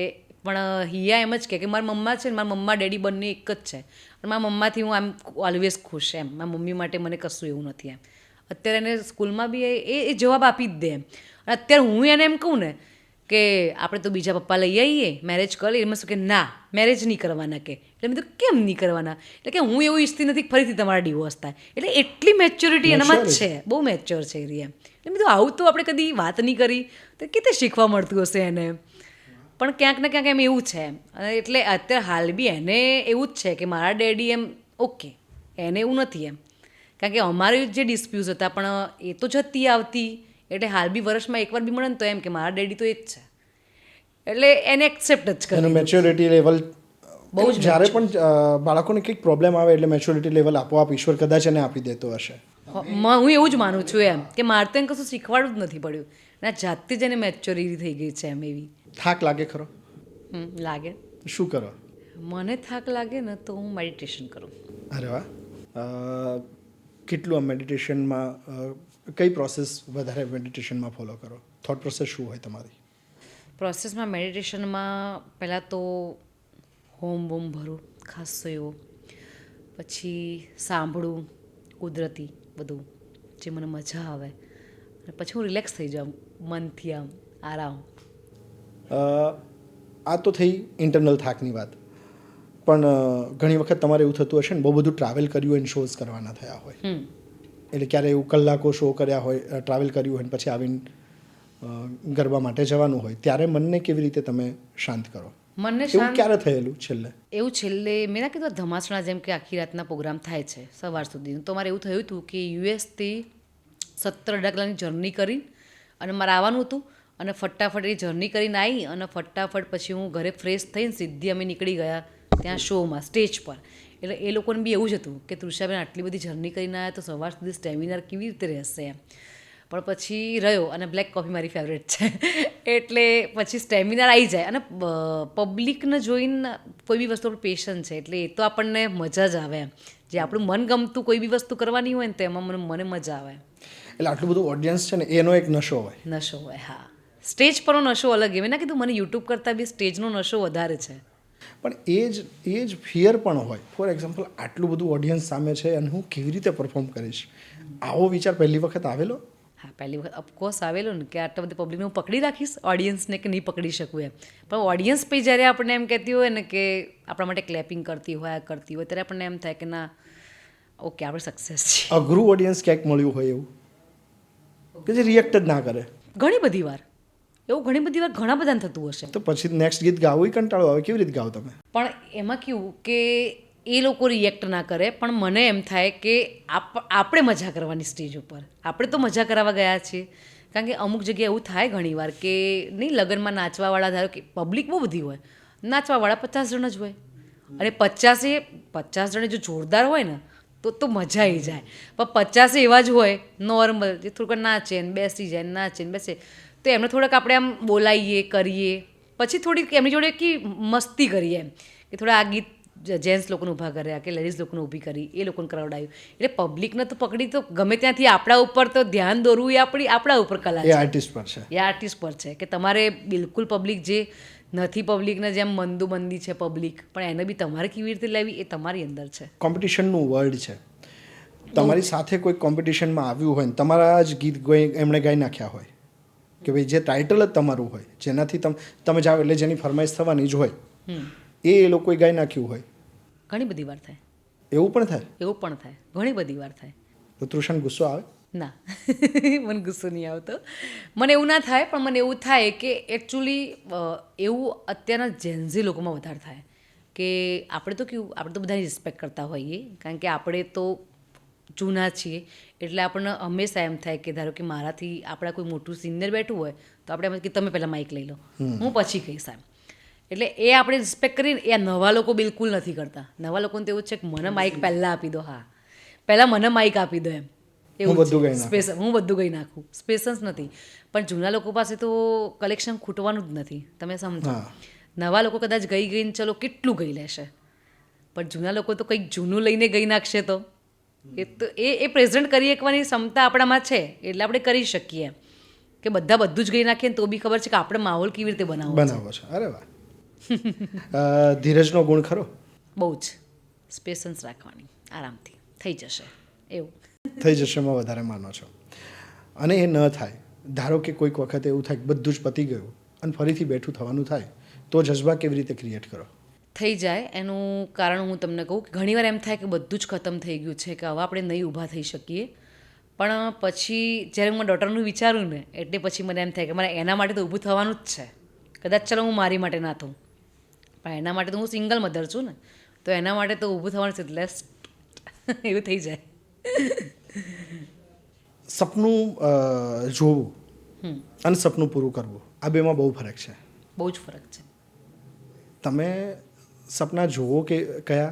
S1: પણ હિયા એમ જ કે મારા મમ્મા છે ને મારા મમ્મા ડેડી બંને એક જ છે અને મારા મમ્માથી હું આમ ઓલવેઝ ખુશ એમ. મારા મમ્મી માટે મને કશું એવું નથી એમ. અત્યારે એને સ્કૂલમાં બી એ જવાબ આપી જ દે એમ. અને અત્યારે હું એને એમ કહું ને કે આપણે તો બીજા પપ્પા લઈ આવીએ, મેરેજ કરી, એમાં શું કે ના મેરેજ નહીં કરવાના કે. એટલે મેં તો કેમ નહીં કરવાના? એટલે કે હું એવું ઈચ્છતી નથી ફરીથી તમારા ડિવોર્સ થાય. એટલે એટલી મેચ્યોરિટી એનામાં જ છે, બહુ મેચ્યોર છે એ એમ. એટલે મેં તો આવું તો આપણે કદી વાત નહીં કરી તો કેતે શીખવા મળતું હશે એને. પણ ક્યાંક ને ક્યાંક એમ એવું છે એમ. એટલે અત્યારે હાલ બી એને એવું જ છે કે મારા ડેડી એમ ઓકે, એને એવું નથી એમ. કારણ કે અમારે જે ડિસ્પ્યુઝ હતા પણ એ તો જતી આવતી એટલે હાલ બી વર્ષમાં એકવાર બી મળે ને તો એમ કે મારા ડેડી તો એ જ છે. એટલે એને એક્સેપ્ટ જ કરે.
S2: એનું મેચ્યોરિટી લેવલ બહુ જ. જ્યારે પણ બાળકોને કંઈક પ્રોબ્લેમ આવે એટલે મેચ્યોરિટી લેવલ આપોઆપ ઈશ્વર કદાચ એને આપી દેતો હશે.
S1: હું એવું જ માનું છું એમ કે મારે તો એમ કશું શીખવાડવું જ નથી પડ્યું. ના જાતે જ એને મેચ્યોરિટી થઈ ગઈ છે એમ એવી.
S2: થાક લાગે ખરો?
S1: લાગે.
S2: શું કરો?
S1: મને થાક લાગે ને તો હું મેડિટેશન કરું.
S2: અરે વાહ! કેટલું આમ મેડિટેશનમાં કઈ પ્રોસેસ વધારે મેડિટેશનમાં ફોલો કરો? થોટ પ્રોસેસ શું હોય તમારી?
S1: પ્રોસેસમાં મેડિટેશનમાં પહેલાં તો હોમ બોમ ભરું ખાસો એવો, પછી સાંભળું કુદરતી બધું જે મને મજા આવે, અને પછી હું રિલેક્સ થઈ જાઉં મનથી, આમ આરામ.
S2: આ તો થઈ ઇન્ટરનલ થાકની વાત, પણ ઘણી વખત તમારે એવું થતું હશે ને, બહુ બધું ટ્રાવેલ કર્યું હોય ને શોઝ કરવાના થયા હોય, એટલે ક્યારે એવું કલાકો શો કર્યા હોય, ટ્રાવેલ કર્યું હોય ને પછી આવીને ગરબા માટે જવાનું હોય, ત્યારે મનને કેવી રીતે તમે શાંત કરો?
S1: મનને
S2: એવું
S1: શાંત
S2: ક્યારે થયેલું છેલ્લે?
S1: એવું છેલ્લે મેં ના કીધું ધમાસણા જેમ કે આખી રાતના પ્રોગ્રામ થાય છે સવાર સુધીનું, તો મારે એવું થયું હતું કે યુએસથી 17-18 કલાકની જર્ની કરી અને મારે આવવાનું હતું, અને ફટાફટ એ જર્ની કરીને આવી અને ફટાફટ પછી હું ઘરે ફ્રેશ થઈને સીધી અમે નીકળી ગયા ત્યાં શોમાં, સ્ટેજ પર. એટલે એ લોકોને બી એવું જ હતું કે તૃષાબેન આટલી બધી જર્ની કરીને આવ્યા તો સવાર સુધી સ્ટેમિના કેવી રીતે રહેશે એમ. પણ પછી રહ્યો, અને બ્લેક કોફી મારી ફેવરેટ છે એટલે પછી સ્ટેમિના આવી જાય, અને પબ્લિકને જોઈને કોઈ બી વસ્તુ આપણું પેશન છે એટલે એ તો આપણને મજા જ આવે એમ. જે આપણું મનગમતું કોઈ બી વસ્તુ કરવાની હોય ને તો એમાં મને મજા આવે.
S2: એટલે આટલું બધું ઓડિયન્સ છે ને, એનો એક નશો હોય.
S1: નશો હોય, હા. સ્ટેજ પરનો નશો અલગ એમ ના કીધું, મને યુટ્યુબ કરતાં બી સ્ટેજનો નશો વધારે છે.
S2: પણ એ જ ફિયર પણ હોય. ફોર એક્ઝામ્પલ, આટલું બધું ઓડિયન્સ સામે છે અને હું કેવી રીતે પરફોર્મ કરીશ, આવો વિચાર પહેલી વખત આવેલો?
S1: હા, પહેલી વખત ઓફકોર્સ આવેલો ને, કે આટલા બધી પબ્લિકને હું પકડી રાખીશ, ઓડિયન્સને કે નહીં પકડી શકું એમ. પણ ઓડિયન્સ પછી જ્યારે આપણને એમ કહેતી હોય ને કે આપણા માટે ક્લેપિંગ કરતી હોય, આ કરતી હોય, ત્યારે આપણને એમ થાય કે ના, ઓકે, આપણે સક્સેસ છીએ.
S2: અઘરું ઓડિયન્સ ક્યાંક મળ્યું હોય એવું કે જે રિએક્ટ જ ના કરે?
S1: ઘણી બધી વાર એવું, ઘણી બધી વાર ઘણા બધાને થતું હશે.
S2: તો પછી નેક્સ્ટ ગીત ગાવું કંટાળો આવે, કેવી રીતે ગાઓ તમે?
S1: પણ એમાં કેવું કે એ લોકો રિએક્ટ ના કરે, પણ મને એમ થાય કે આપણે મજા કરવાની સ્ટેજ ઉપર, આપણે તો મજા કરાવવા ગયા છીએ. કારણ કે અમુક જગ્યાએ એવું થાય ઘણીવાર કે નહીં, લગ્નમાં નાચવાવાળા, ધારો કે પબ્લિક બહુ બધી હોય, નાચવાવાળા 50 જણ જ હોય, અને 50 જણ જો જોરદાર હોય ને તો મજા આવી જાય. પણ 50 એવા જ હોય નોર્મલ, જે થોડુંક નાચે ને બેસી જાય, નાચે ને બેસે, તો એમને થોડાક આપણે આમ બોલાવીએ કરીએ, પછી થોડીક એમની જોડે કે મસ્તી કરીએ એમ, કે થોડા આ ગીત જેન્ટ્સ લોકોને ઊભા કર્યા કે લેડીઝ લોકોને ઊભી કરી, એ લોકોને કરાવડાવ્યું. એટલે પબ્લિકને તો પકડી, તો ગમે ત્યાંથી આપણા ઉપર તો ધ્યાન દોરવું એ આપણા ઉપર કલા
S2: એ
S1: છે,
S2: આર્ટિસ્ટ પર છે.
S1: એ આર્ટિસ્ટ પર છે કે તમારે બિલકુલ પબ્લિક જે નથી, પબ્લિકને જેમ મંદુબંધી છે પબ્લિક, પણ એને બી તમારે કેવી રીતે લેવી એ તમારી અંદર છે.
S2: કોમ્પિટિશનનું વર્લ્ડ છે. તમારી સાથે કોઈ કોમ્પિટિશનમાં આવ્યું હોય ને તમારા જ ગીત એમણે ગાઈ નાખ્યા હોય, કે ભાઈ જે ટાઇટલ જ તમારું હોય, જેનાથી તમે જાઓ એટલે જેની ફરમાઈશ થવાની જ હોય, એ લોકોએ ગાઈ નાખ્યું હોય,
S1: ઘણી બધી વાર થાય
S2: એવું પણ થાય?
S1: એવું પણ થાય, ઘણી બધી વાર થાય.
S2: તો તૃષાને ગુસ્સો આવે?
S1: ના મને ગુસ્સો નહીં આવતો, મને એવું ના થાય, પણ મને એવું થાય કે એકચ્યુઅલી એવું અત્યારના જેન્ઝી લોકોમાં વધારે થાય કે આપણે તો કેવું, આપણે તો બધાની રિસ્પેક્ટ કરતા હોઈએ, કારણ કે આપણે તો જૂના છીએ, એટલે આપણને હંમેશા એમ થાય કે ધારો કે મારાથી આપણા કોઈ મોટું સિનિયર બેઠું હોય તો આપણે એમ કે તમે પહેલાં માઇક લઈ લો, હું પછી કહીશ એમ. એટલે એ આપણે રિસ્પેક્ટ કરીને, એ નવા લોકો બિલકુલ નથી કરતા. નવા લોકોને તો એવું છે કે મને માઇક પહેલાં આપી દો, હા પહેલાં મને માઇક આપી દો એમ, એવું હું બધું ગઈ નાખું, સ્પેશન્સ નથી. પણ જૂના લોકો પાસે તો કલેક્શન ખૂટવાનું જ નથી, તમે સમજો. નવા લોકો કદાચ ગઈને ચલો કેટલું ગઈ લેશે, પણ જૂના લોકો તો કંઈક જૂનું લઈને ગઈ નાખશે, તો એ પ્રેઝન્ટ કરી શકવાની ક્ષમતા આપણામાં છે, એટલે આપણે કરી શકીએ કે બધા બધું જ ગઈ નાખીએ તો બી ખબર છે કે આપણે માહોલ કેવી રીતે બનાવવો
S2: છે. અરે વાહ. ધીરજનો ગુણ ખરો?
S1: બહુ જ. સ્પેશન્સ રાખવાની, આરામથી થઈ જશે એવું.
S2: થઈ જશે એમાં વધારે માનો છો? અને એ ન થાય, ધારો કે કોઈક વખત એવું થાય કે બધું જ પતી ગયું અને ફરીથી બેઠું થવાનું થાય, તો જજ્બા કેવી રીતે ક્રિએટ કરો?
S1: થઈ જાય, એનું કારણ હું તમને કહું કે ઘણીવાર એમ થાય કે બધું જ ખતમ થઈ ગયું છે, કે હવે આપણે નહીં ઊભા થઈ શકીએ. પણ પછી જ્યારે હું ડોટરનું વિચારું ને, એટલે પછી મને એમ થાય કે મારે એના માટે તો ઊભું થવાનું જ છે. કદાચ ચાલો હું મારી માટે ના થઉં, પણ એના માટે તો હું સિંગલ મધર છું ને, તો એના માટે તો ઊભું થવાનું છે, એટલે એવું થઈ જાય.
S2: સપનું જોવું અને સપનું પૂરું કરવું, આ બેમાં બહુ ફરક છે.
S1: બહુ જ ફરક છે.
S2: તમે સપના જોવો કે કયા,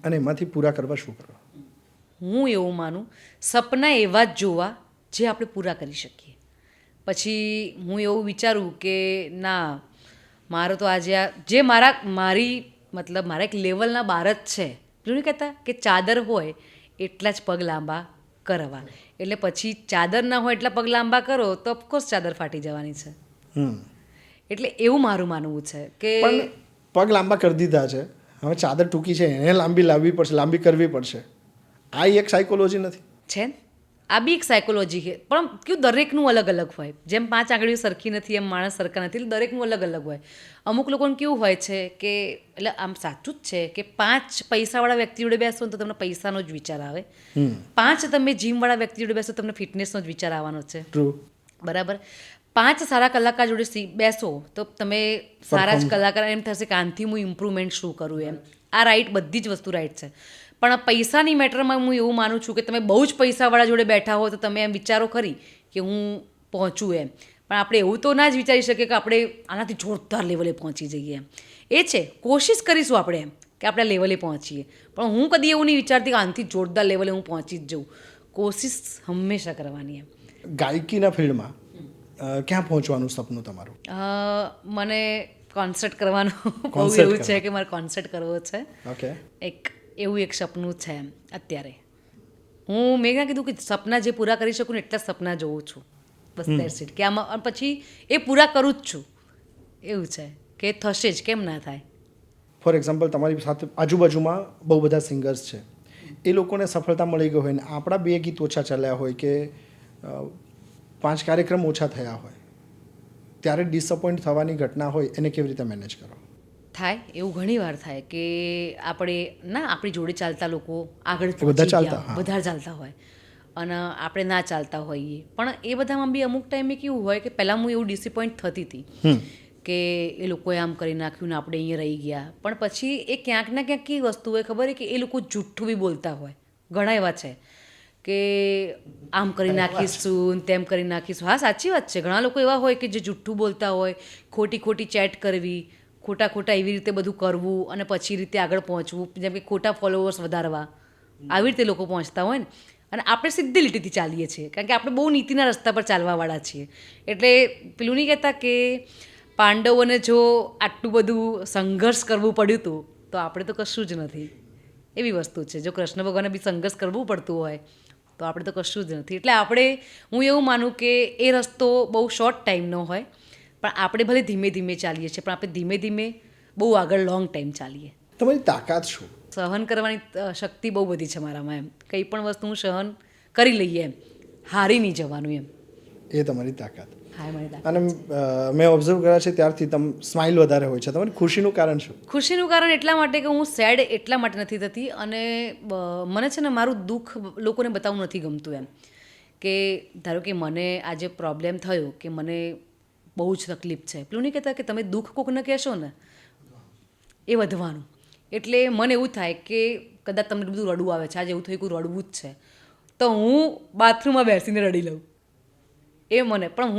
S2: અને એમાંથી પૂરા કરવા શું કરો?
S1: હું એવું માનું, સપના એવા જ જોવા જે આપણે પૂરા કરી શકીએ. પછી હું એવું વિચારું કે ના, મારો તો આજે જે મારી મતલબ મારા એક લેવલના બહાર જ છે. પેલું નહીં કહેતા કે ચાદર હોય એટલા જ પગ લાંબા કરવા, એટલે પછી ચાદર ના હોય એટલા પગ લાંબા કરો તો ઓફકોર્સ ચાદર ફાટી જવાની છે. એટલે એવું મારું માનવું છે કે
S2: પણ પગ લાંબા કરી દીધા છે, હવે ચાદર ટૂંકી છે એને લાંબી લાવવી પડશે, લાંબી કરવી પડશે. આ એક સાયકોલોજી નથી?
S1: છે ને, આ બી એક સાયકોલોજી છે, પણ કેવું દરેકનું અલગ અલગ હોય. જેમ 5 આંગળીઓ સરખી નથી એમ માણસ સરખા નથી, એટલે દરેકનું અલગ અલગ હોય. અમુક લોકોને કેવું હોય છે કે એટલે આમ સાચું જ છે કે 5 પૈસાવાળા વ્યક્તિ જોડે બેસો ને તો તમને પૈસાનો જ વિચાર આવે, 5 તમે જીમવાળા વ્યક્તિ જોડે બેસો તમને ફિટનેસનો જ વિચાર આવવાનો છે.
S2: ટ્રુ.
S1: બરાબર. 5 સારા કલાકાર જોડે બેસો તો તમે સારા જ કલાકાર, એમ થશે કે આનથી હું ઇમ્પ્રુવમેન્ટ શું કરું એમ. આ રાઈટ, બધી જ વસ્તુ રાઈટ છે. પણ આ પૈસાની મેટરમાં હું એવું માનું છું કે તમે બહુ જ પૈસાવાળા જોડે બેઠા હો તો તમે એમ વિચારો ખરી કે હું પહોંચું એમ, પણ આપણે એવું તો ના જ વિચારી શકીએ કે આપણે આનાથી જોરદાર લેવલે પહોંચી જઈએ એમ. એ છે, કોશિશ કરીશું આપણે એમ કે આપણે લેવલે પહોંચીએ, પણ હું કદી એવું નહીં વિચારતી કે આનાથી જોરદાર લેવલે હું પહોંચી જ જાઉં. કોશિશ હંમેશા કરવાની એમ.
S2: ગાયકીના ફિલ્ડમાં ક્યાં પહોંચવાનું સપનું તમારું?
S1: મને કોન્સર્ટ કરવાનું બહુ
S2: Concert
S1: એવું છે કે મારે કોન્સર્ટ કરવો છે.
S2: ઓકે.
S1: એવું એક સપનું છે એમ અત્યારે. હું મેં કીધું કે સપના જે પૂરા કરી શકું ને એટલા સપના જોઉં છું, બસ દેટ્સ ઇટ. કે આમાં પછી એ પૂરા કરું જ છું, એવું છે કે થશે જ, કેમ ના થાય.
S2: ફોર એક્ઝામ્પલ, તમારી સાથે આજુબાજુમાં બહુ બધા સિંગર્સ છે, એ લોકોને સફળતા મળી ગઈ હોય ને આપણા 2 ગીત ઓછા ચાલ્યા હોય કે 5 કાર્યક્રમ ઓછા થયા હોય, ત્યારે ડિસઅપોઇન્ટ થવાની ઘટના હોય, એને કેવી રીતે મેનેજ કરો?
S1: થાય એવું ઘણી વાર થાય કે આપણે ના, આપણી જોડે ચાલતા લોકો આગળ
S2: બધા
S1: પહોંચી
S2: ચાલતા,
S1: ગયા,
S2: હા.
S1: બધા ચાલતા હોય અને આપણે ના ચાલતા હોઈએ, પણ એ બધામાં બી અમુક ટાઈમે કેવું હોય કે પહેલાં હું એવું ડિસઅપોઇન્ટ થતી હતી કે એ લોકોએ આમ કરી નાખ્યું ને આપણે અહીંયા રહી ગયા, પણ પછી એ ક્યાંક ને ક્યાંક કેવી વસ્તુ હોય ખબર છે કે એ લોકો જૂઠું બી બોલતા હોય. ઘણા એવા છે કે આમ કરી નાખીશું ને તેમ કરી નાખીશું. હા, સાચી વાત છે. ઘણા લોકો એવા હોય કે જે જૂઠું બોલતા હોય, ખોટી ચેટ કરવી, ખોટા એવી રીતે બધું કરવું અને પછી રીતે આગળ પહોંચવું, જેમ કે ખોટા ફોલોવર્સ વધારવા, આવી રીતે લોકો પહોંચતા હોય ને. અને આપણે સીધી લીટીથી ચાલીએ છીએ કારણ કે આપણે બહુ નીતિના રસ્તા પર ચાલવાવાળા છીએ. એટલે પેલું નહીં કહેતા કે પાંડવોને જો આટલું બધું સંઘર્ષ કરવું પડ્યું હતું તો આપણે તો કશું જ નથી. એવી વસ્તુ છે. જો કૃષ્ણ ભગવાનને બી સંઘર્ષ કરવું પડતું હોય તો આપણે તો કશું જ નથી. એટલે હું એવું માનું કે એ રસ્તો બહુ શોર્ટ ટાઈમનો હોય, પણ આપણે ભલે ધીમે ધીમે ચાલીએ છીએ, પણ આપણે ધીમે ધીમે બહુ આગળ લોંગ ટાઈમ ચાલીએ.
S2: તમારી તાકાત શું?
S1: સહન કરવાની શક્તિ બહુ બધી છે મારામાં એમ. કંઈ પણ વસ્તુ હું સહન કરી લઈએ એમ, હારી નહીં જવાનું એમ.
S2: એ તમારી તાકાત.
S1: હા, મારી તાકાત.
S2: અને મેં ઓબ્ઝર્વ કર્યા છે ત્યારથી સ્માઇલ વધારે હોય છે. તમારી ખુશીનું કારણ શું?
S1: ખુશીનું કારણ એટલા માટે કે હું સેડ એટલા માટે નથી થતી અને મને છે ને મારું દુઃખ લોકોને બતાવવું નથી ગમતું એમ. કે ધારો કે મને આજે પ્રોબ્લેમ થયો કે મને બહુ જ તકલીફ છે, પેલું નહીં કહેતા કે તમે દુઃખ કોકને કહેશો ને એ વધવાનું. એટલે મને એવું થાય કે કદાચ તમને બધું રડવું આવે છે, આજે એવું થયું કે રડવું જ છે, તો હું બાથરૂમમાં બેસીને રડી લઉં. એ પણ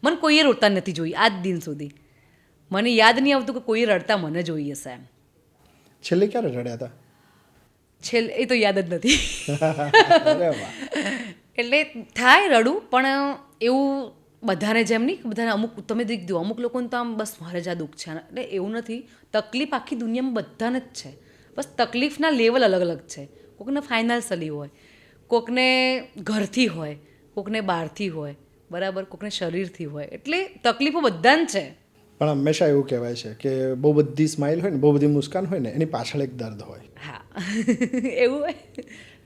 S1: મને કોઈએ રોતા નથી જોઈ આજ દિન સુધી. મને યાદ નહીં આવતું કે કોઈએ રડતા મને જોઈ હશે એમ.
S2: છેલ્લે ક્યારે રડ્યા હતા?
S1: એ તો યાદ જ નથી.
S2: અરે વાહ.
S1: એટલે થાય રડું, પણ એવું બધાને જેમ નહીં, બધાને અમુક તમે દેખ દો, અમુક લોકોને તો આમ બસ મારે જ આ દુઃખ છે. એટલે એવું નથી. તકલીફ આખી દુનિયામાં બધાને જ છે, બસ તકલીફના લેવલ અલગ અલગ છે. કોકને ફાઇનાન્શિયલી હોય, કોકને ઘરથી હોય, કોકને બહારથી હોય, બરાબર, કોકને શરીરથી હોય. એટલે તકલીફો બધાને છે.
S2: પણ હંમેશા એવું કહેવાય છે કે બહુ બધી સ્માઇલ હોય ને, બહુ બધી મુસ્કાન હોય ને, એની પાછળ એક દર્દ હોય.
S1: હા, એવું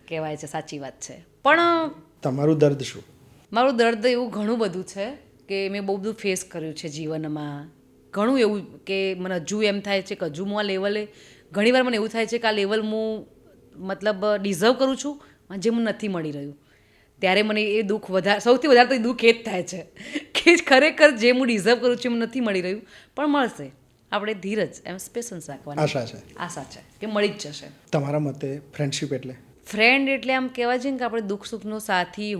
S1: કહેવાય છે, સાચી વાત છે. પણ
S2: તમારું દર્દ શું?
S1: મારું દર્દ એવું ઘણું બધું છે કે મેં બહુ બધું ફેસ કર્યું છે જીવનમાં. ઘણું એવું કે મને હજુ એમ થાય છે કે હજુ હું આ લેવલે, ઘણીવાર મને એવું થાય છે કે આ લેવલ હું મતલબ ડિઝર્વ કરું છું જે મને નથી મળી રહ્યું. ત્યારે મને એ દુઃખ સૌથી વધારે તો એ દુઃખ એ જ થાય છે કે ખરેખર જે હું ડિઝર્વ કરું છું એ મને નથી મળી રહ્યું, પણ મળશે. આપણે ધીરજ એમ પેશન્સ રાખવાની આશા છે કે મળી જ જશે.
S2: તમારા મતે ફ્રેન્ડશિપ એટલે?
S1: ફ્રેન્ડ એટલે આમ કહેવાય છે ને કે આપણે દુઃખ સુખનો સાથી.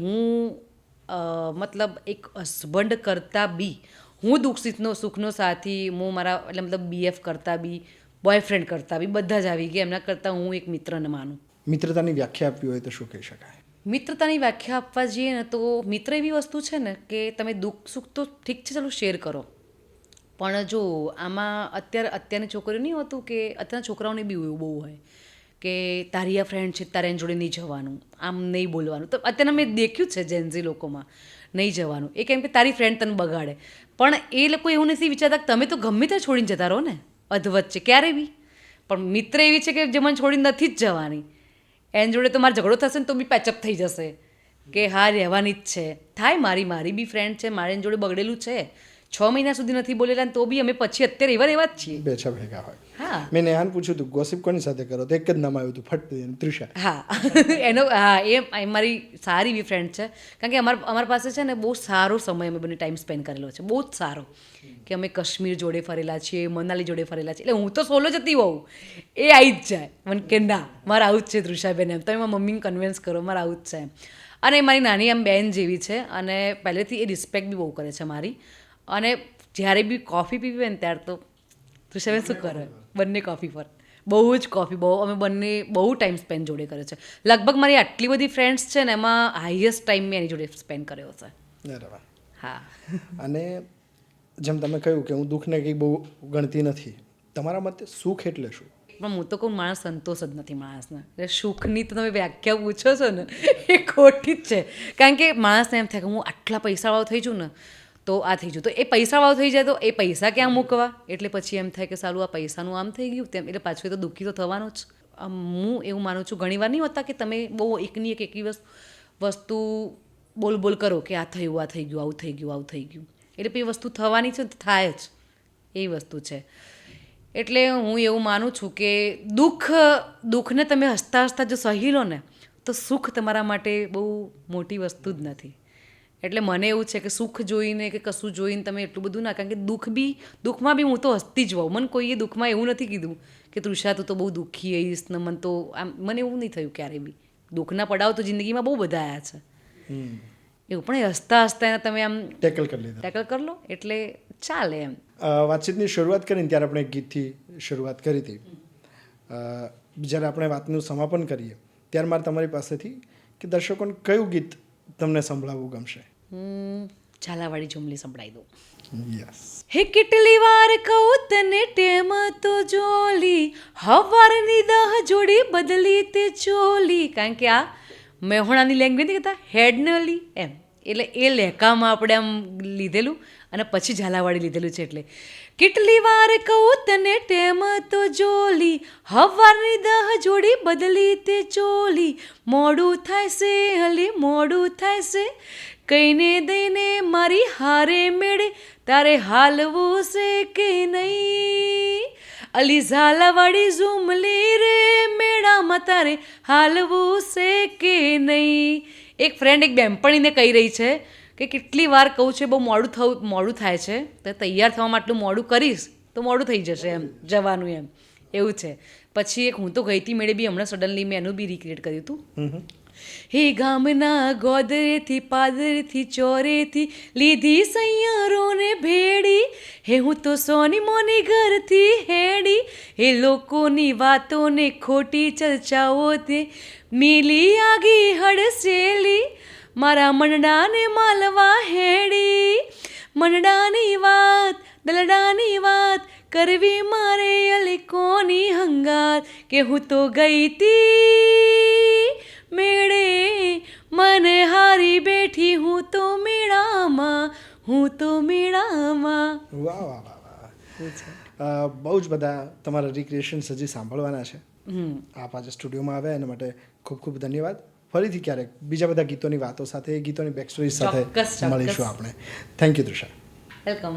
S1: મતલબ એક હસબન્ડ કરતાં બી હું દુઃખ સુખનો સાથી, હું મારા એટલે મતલબ BF કરતાં બી, બોયફ્રેન્ડ કરતાં બી બધા જ આવી ગયા. એમના કરતાં હું એક મિત્રને માનું.
S2: મિત્રતાની વ્યાખ્યા આપવી હોય તો શું કહી શકાય?
S1: મિત્રતાની વ્યાખ્યા આપવા જઈએ ને તો મિત્ર એવી વસ્તુ છે ને કે તમે દુઃખ સુખ તો ઠીક છે, ચાલો શેર કરો, પણ જો આમાં અત્યારની છોકરીઓ નહીં હોતું કે અત્યારના છોકરાઓને બી એવું બહુ હોય કે તારી આ ફ્રેન્ડ છે તારે એની જોડે નહીં જવાનું, આમ નહીં બોલવાનું. તો અત્યારે મેં દેખ્યું છે જેન્ઝી લોકોમાં નહીં જવાનું, એ કેમ કે તારી ફ્રેન્ડ તને બગાડે. પણ એ લોકો એવું નથી વિચારતા કે તમે તો ગમે ત્યાં છોડીને જતા રહો ને અધવચ્ચે ક્યારે બી. પણ મિત્ર એવી છે કે જે મને છોડીને નથી જ જવાની, એની જોડે તો મારો ઝઘડો થશે ને તો બી પેચઅપ થઈ જશે કે હા રહેવાની જ છે. થાય, મારી બી ફ્રેન્ડ છે, મારી એની જોડે બગડેલું છે, 6 મહિના સુધી નથી બોલેલા ને તો બી અમે પછી અત્યારે એવા જ છીએ.
S2: બે છ ભેગા હોય.
S1: હા
S2: મેં નેહાન પૂછ્યું હતું ગોસિપ કોની સાથે કરો તો એક જ નામ આવ્યું હતું ફટ દઈને, તૃષા.
S1: હા એ મારી સારી એવી ફ્રેન્ડ છે. કારણ કે અમારા પાસે છે ને બહુ સારો સમય અમે બંને ટાઈમ સ્પેન્ડ કરેલો છે, બહુ જ સારો. કે અમે કાશ્મીર જોડે ફરેલા છીએ, મનાલી જોડે ફરેલા છીએ. એટલે હું તો સોલો જતી હોઉં, એ આવી જ જાય મને કે ના મારે આવું જ છે તૃષાબેન, એમ તમે મારા મમ્મીને કન્વિન્સ કરો મારે આવું જ છે એમ. અને મારી નાની આમ બેન જેવી છે અને પહેલેથી એ રિસ્પેક્ટ બી બહુ કરે છે મારી. અને જ્યારે બી કોફી પીવી હોય ને ત્યારે તો તૃષાબેન શું કરે, બંને કોફી પર બહુ જ કોફી, બહુ અમે બંને બહુ ટાઈમ સ્પેન્ડ જોડે કરે છે. લગભગ મારી આટલી બધી ફ્રેન્ડ્સ છે ને એમાં હાઈએસ્ટ ટાઈમ મેં એની જોડે સ્પેન્ડ કર્યો છે.
S2: બરાબર.
S1: હા.
S2: અને જેમ તમે કહ્યું કે હું દુઃખને કંઈ બહુ ગણતી નથી, તમારા મતે સુખ એટલે શું?
S1: પણ હું તો કહું માણસ સંતોષ જ નથી માણસને. એટલે સુખની તો તમે વ્યાખ્યા પૂછો છો ને એ ખોટી જ છે. કારણ કે માણસને એમ થાય કે હું આટલા પૈસાવાળો થઈ છું ને તો આ થઈ ગયું, તો એ પૈસાવાળો થઈ જાય તો એ પૈસા ક્યાં મૂકવા, એટલે પછી એમ થાય કે સારું આ પૈસાનું આમ થઈ ગયું તેમ, એટલે પાછું એ તો દુઃખી તો થવાનું જ. હું એવું માનું છું, ઘણીવાર નહીં હોતા કે તમે બહુ એકની એક એકી વસ્તુ બોલ કરો કે આ થયું, આ થઈ ગયું, આવું થઈ ગયું, આવું થઈ ગયું, એટલે પછી એ વસ્તુ થવાની છે, થાય જ, એ વસ્તુ છે. એટલે હું એવું માનું છું કે દુઃખને તમે હસતા હસતા જો સહી લો ને તો સુખ તમારા માટે બહુ મોટી વસ્તુ જ નથી. એટલે મને એવું છે કે સુખ જોઈને કે કશું જોઈને તમે એટલું બધું ના, કારણ કે દુઃખમાં બી હું તો હસતી જ હોઉં. મને કોઈએ દુઃખમાં એવું નથી કીધું કે તૃષા તું તો બહુ દુઃખી હઈશ ને, મને તો આમ મને એવું નહીં થયું ક્યારેય બી. દુઃખના પડાવ તો જિંદગીમાં બહુ બધા આવ્યા છે એવું, પણ એ હસતા એને તમે આમ
S2: ટેકલ કરી
S1: લો એટલે ચાલે એમ.
S2: વાતચીતની શરૂઆત કરીને ત્યારે આપણે એક ગીતથી શરૂઆત કરી હતી. જ્યારે આપણે વાતનું સમાપન કરીએ ત્યારે મારે તમારી પાસેથી કે દર્શકોને કયું ગીત તમને સંભળાવવું ગમશે?
S1: ઝાલાવાળી ઝુમલી સંભળાવી દઉં.
S2: યસ.
S1: હે કેટલી વાર કહું તને ટેમ તો જોલી, હવારની 10 જોડી બદલી તે ચોલી. કારણ કે આ મેહોણાની લેંગ્વેજ નથી કહેતા હેડનલી એમ, એટલે એ લેકામાં આપણે આમ લીધેલું અને પછી ઝાલાવાડી લીધેલું છે. એટલે કેટલી વાર કહું તને ટેમ તો જોલી, હવારની 10 જોડી બદલી તે ચોલી. મોડું થાય છે હલી મોડું થાય છે, કઈને દઈને મારી હારે મેળે, તારે હાલવું છે કે નહીં? અલી ઝાલાવાડી ઝુમલી રે મેળામાં તારે હાલવું છે કે નહીં? એક ફ્રેન્ડ એક બેનપણીને કહી રહી છે કે કેટલી વાર કહું છે બહુ મોડું થાય છે, તો તૈયાર થવામાં આટલું મોડું કરીશ તો મોડું થઈ જશે એમ જવાનું એમ, એવું છે. પછી એક હું તો ગઈ હતી મેળે બી હમણાં સડનલી મેં એનું બી રિક્રિએટ કર્યું હતું. હે ગામના ગોદરેથી પાદરેથી ચોરેથી લીધી સૈયારોને ભેડી, હે હું તો સોની મોની ઘરથી હેડી, હે લોકોની વાતોને ખોટી ચર્ચાઓથી મિલી આગી હડસેલી, મારા મનડાને માલવા હેડી. મનડાની વાત દલડાની વાત કરવી મારે અલી કોની હંગાત, કે હું તો ગઈ તી મેળે મને હારી બેઠી, હું તો મેળામાં.
S2: વાહ વાહ વાહ વાહ. બહુ જ બધા તમારા રિક્રિએશન્સ હજી સાંભળવાના છે. આપ આજે સ્ટુડિયોમાં આવ્યા એના માટે ખૂબ ખૂબ ધન્યવાદ. ફરીથી ક્યારેક બીજા બધા ગીતોની વાતો સાથે, ગીતોની બેક સ્ટોરી સાથે મળીશું આપણે. Thank you Trusha.
S1: વેલકમ.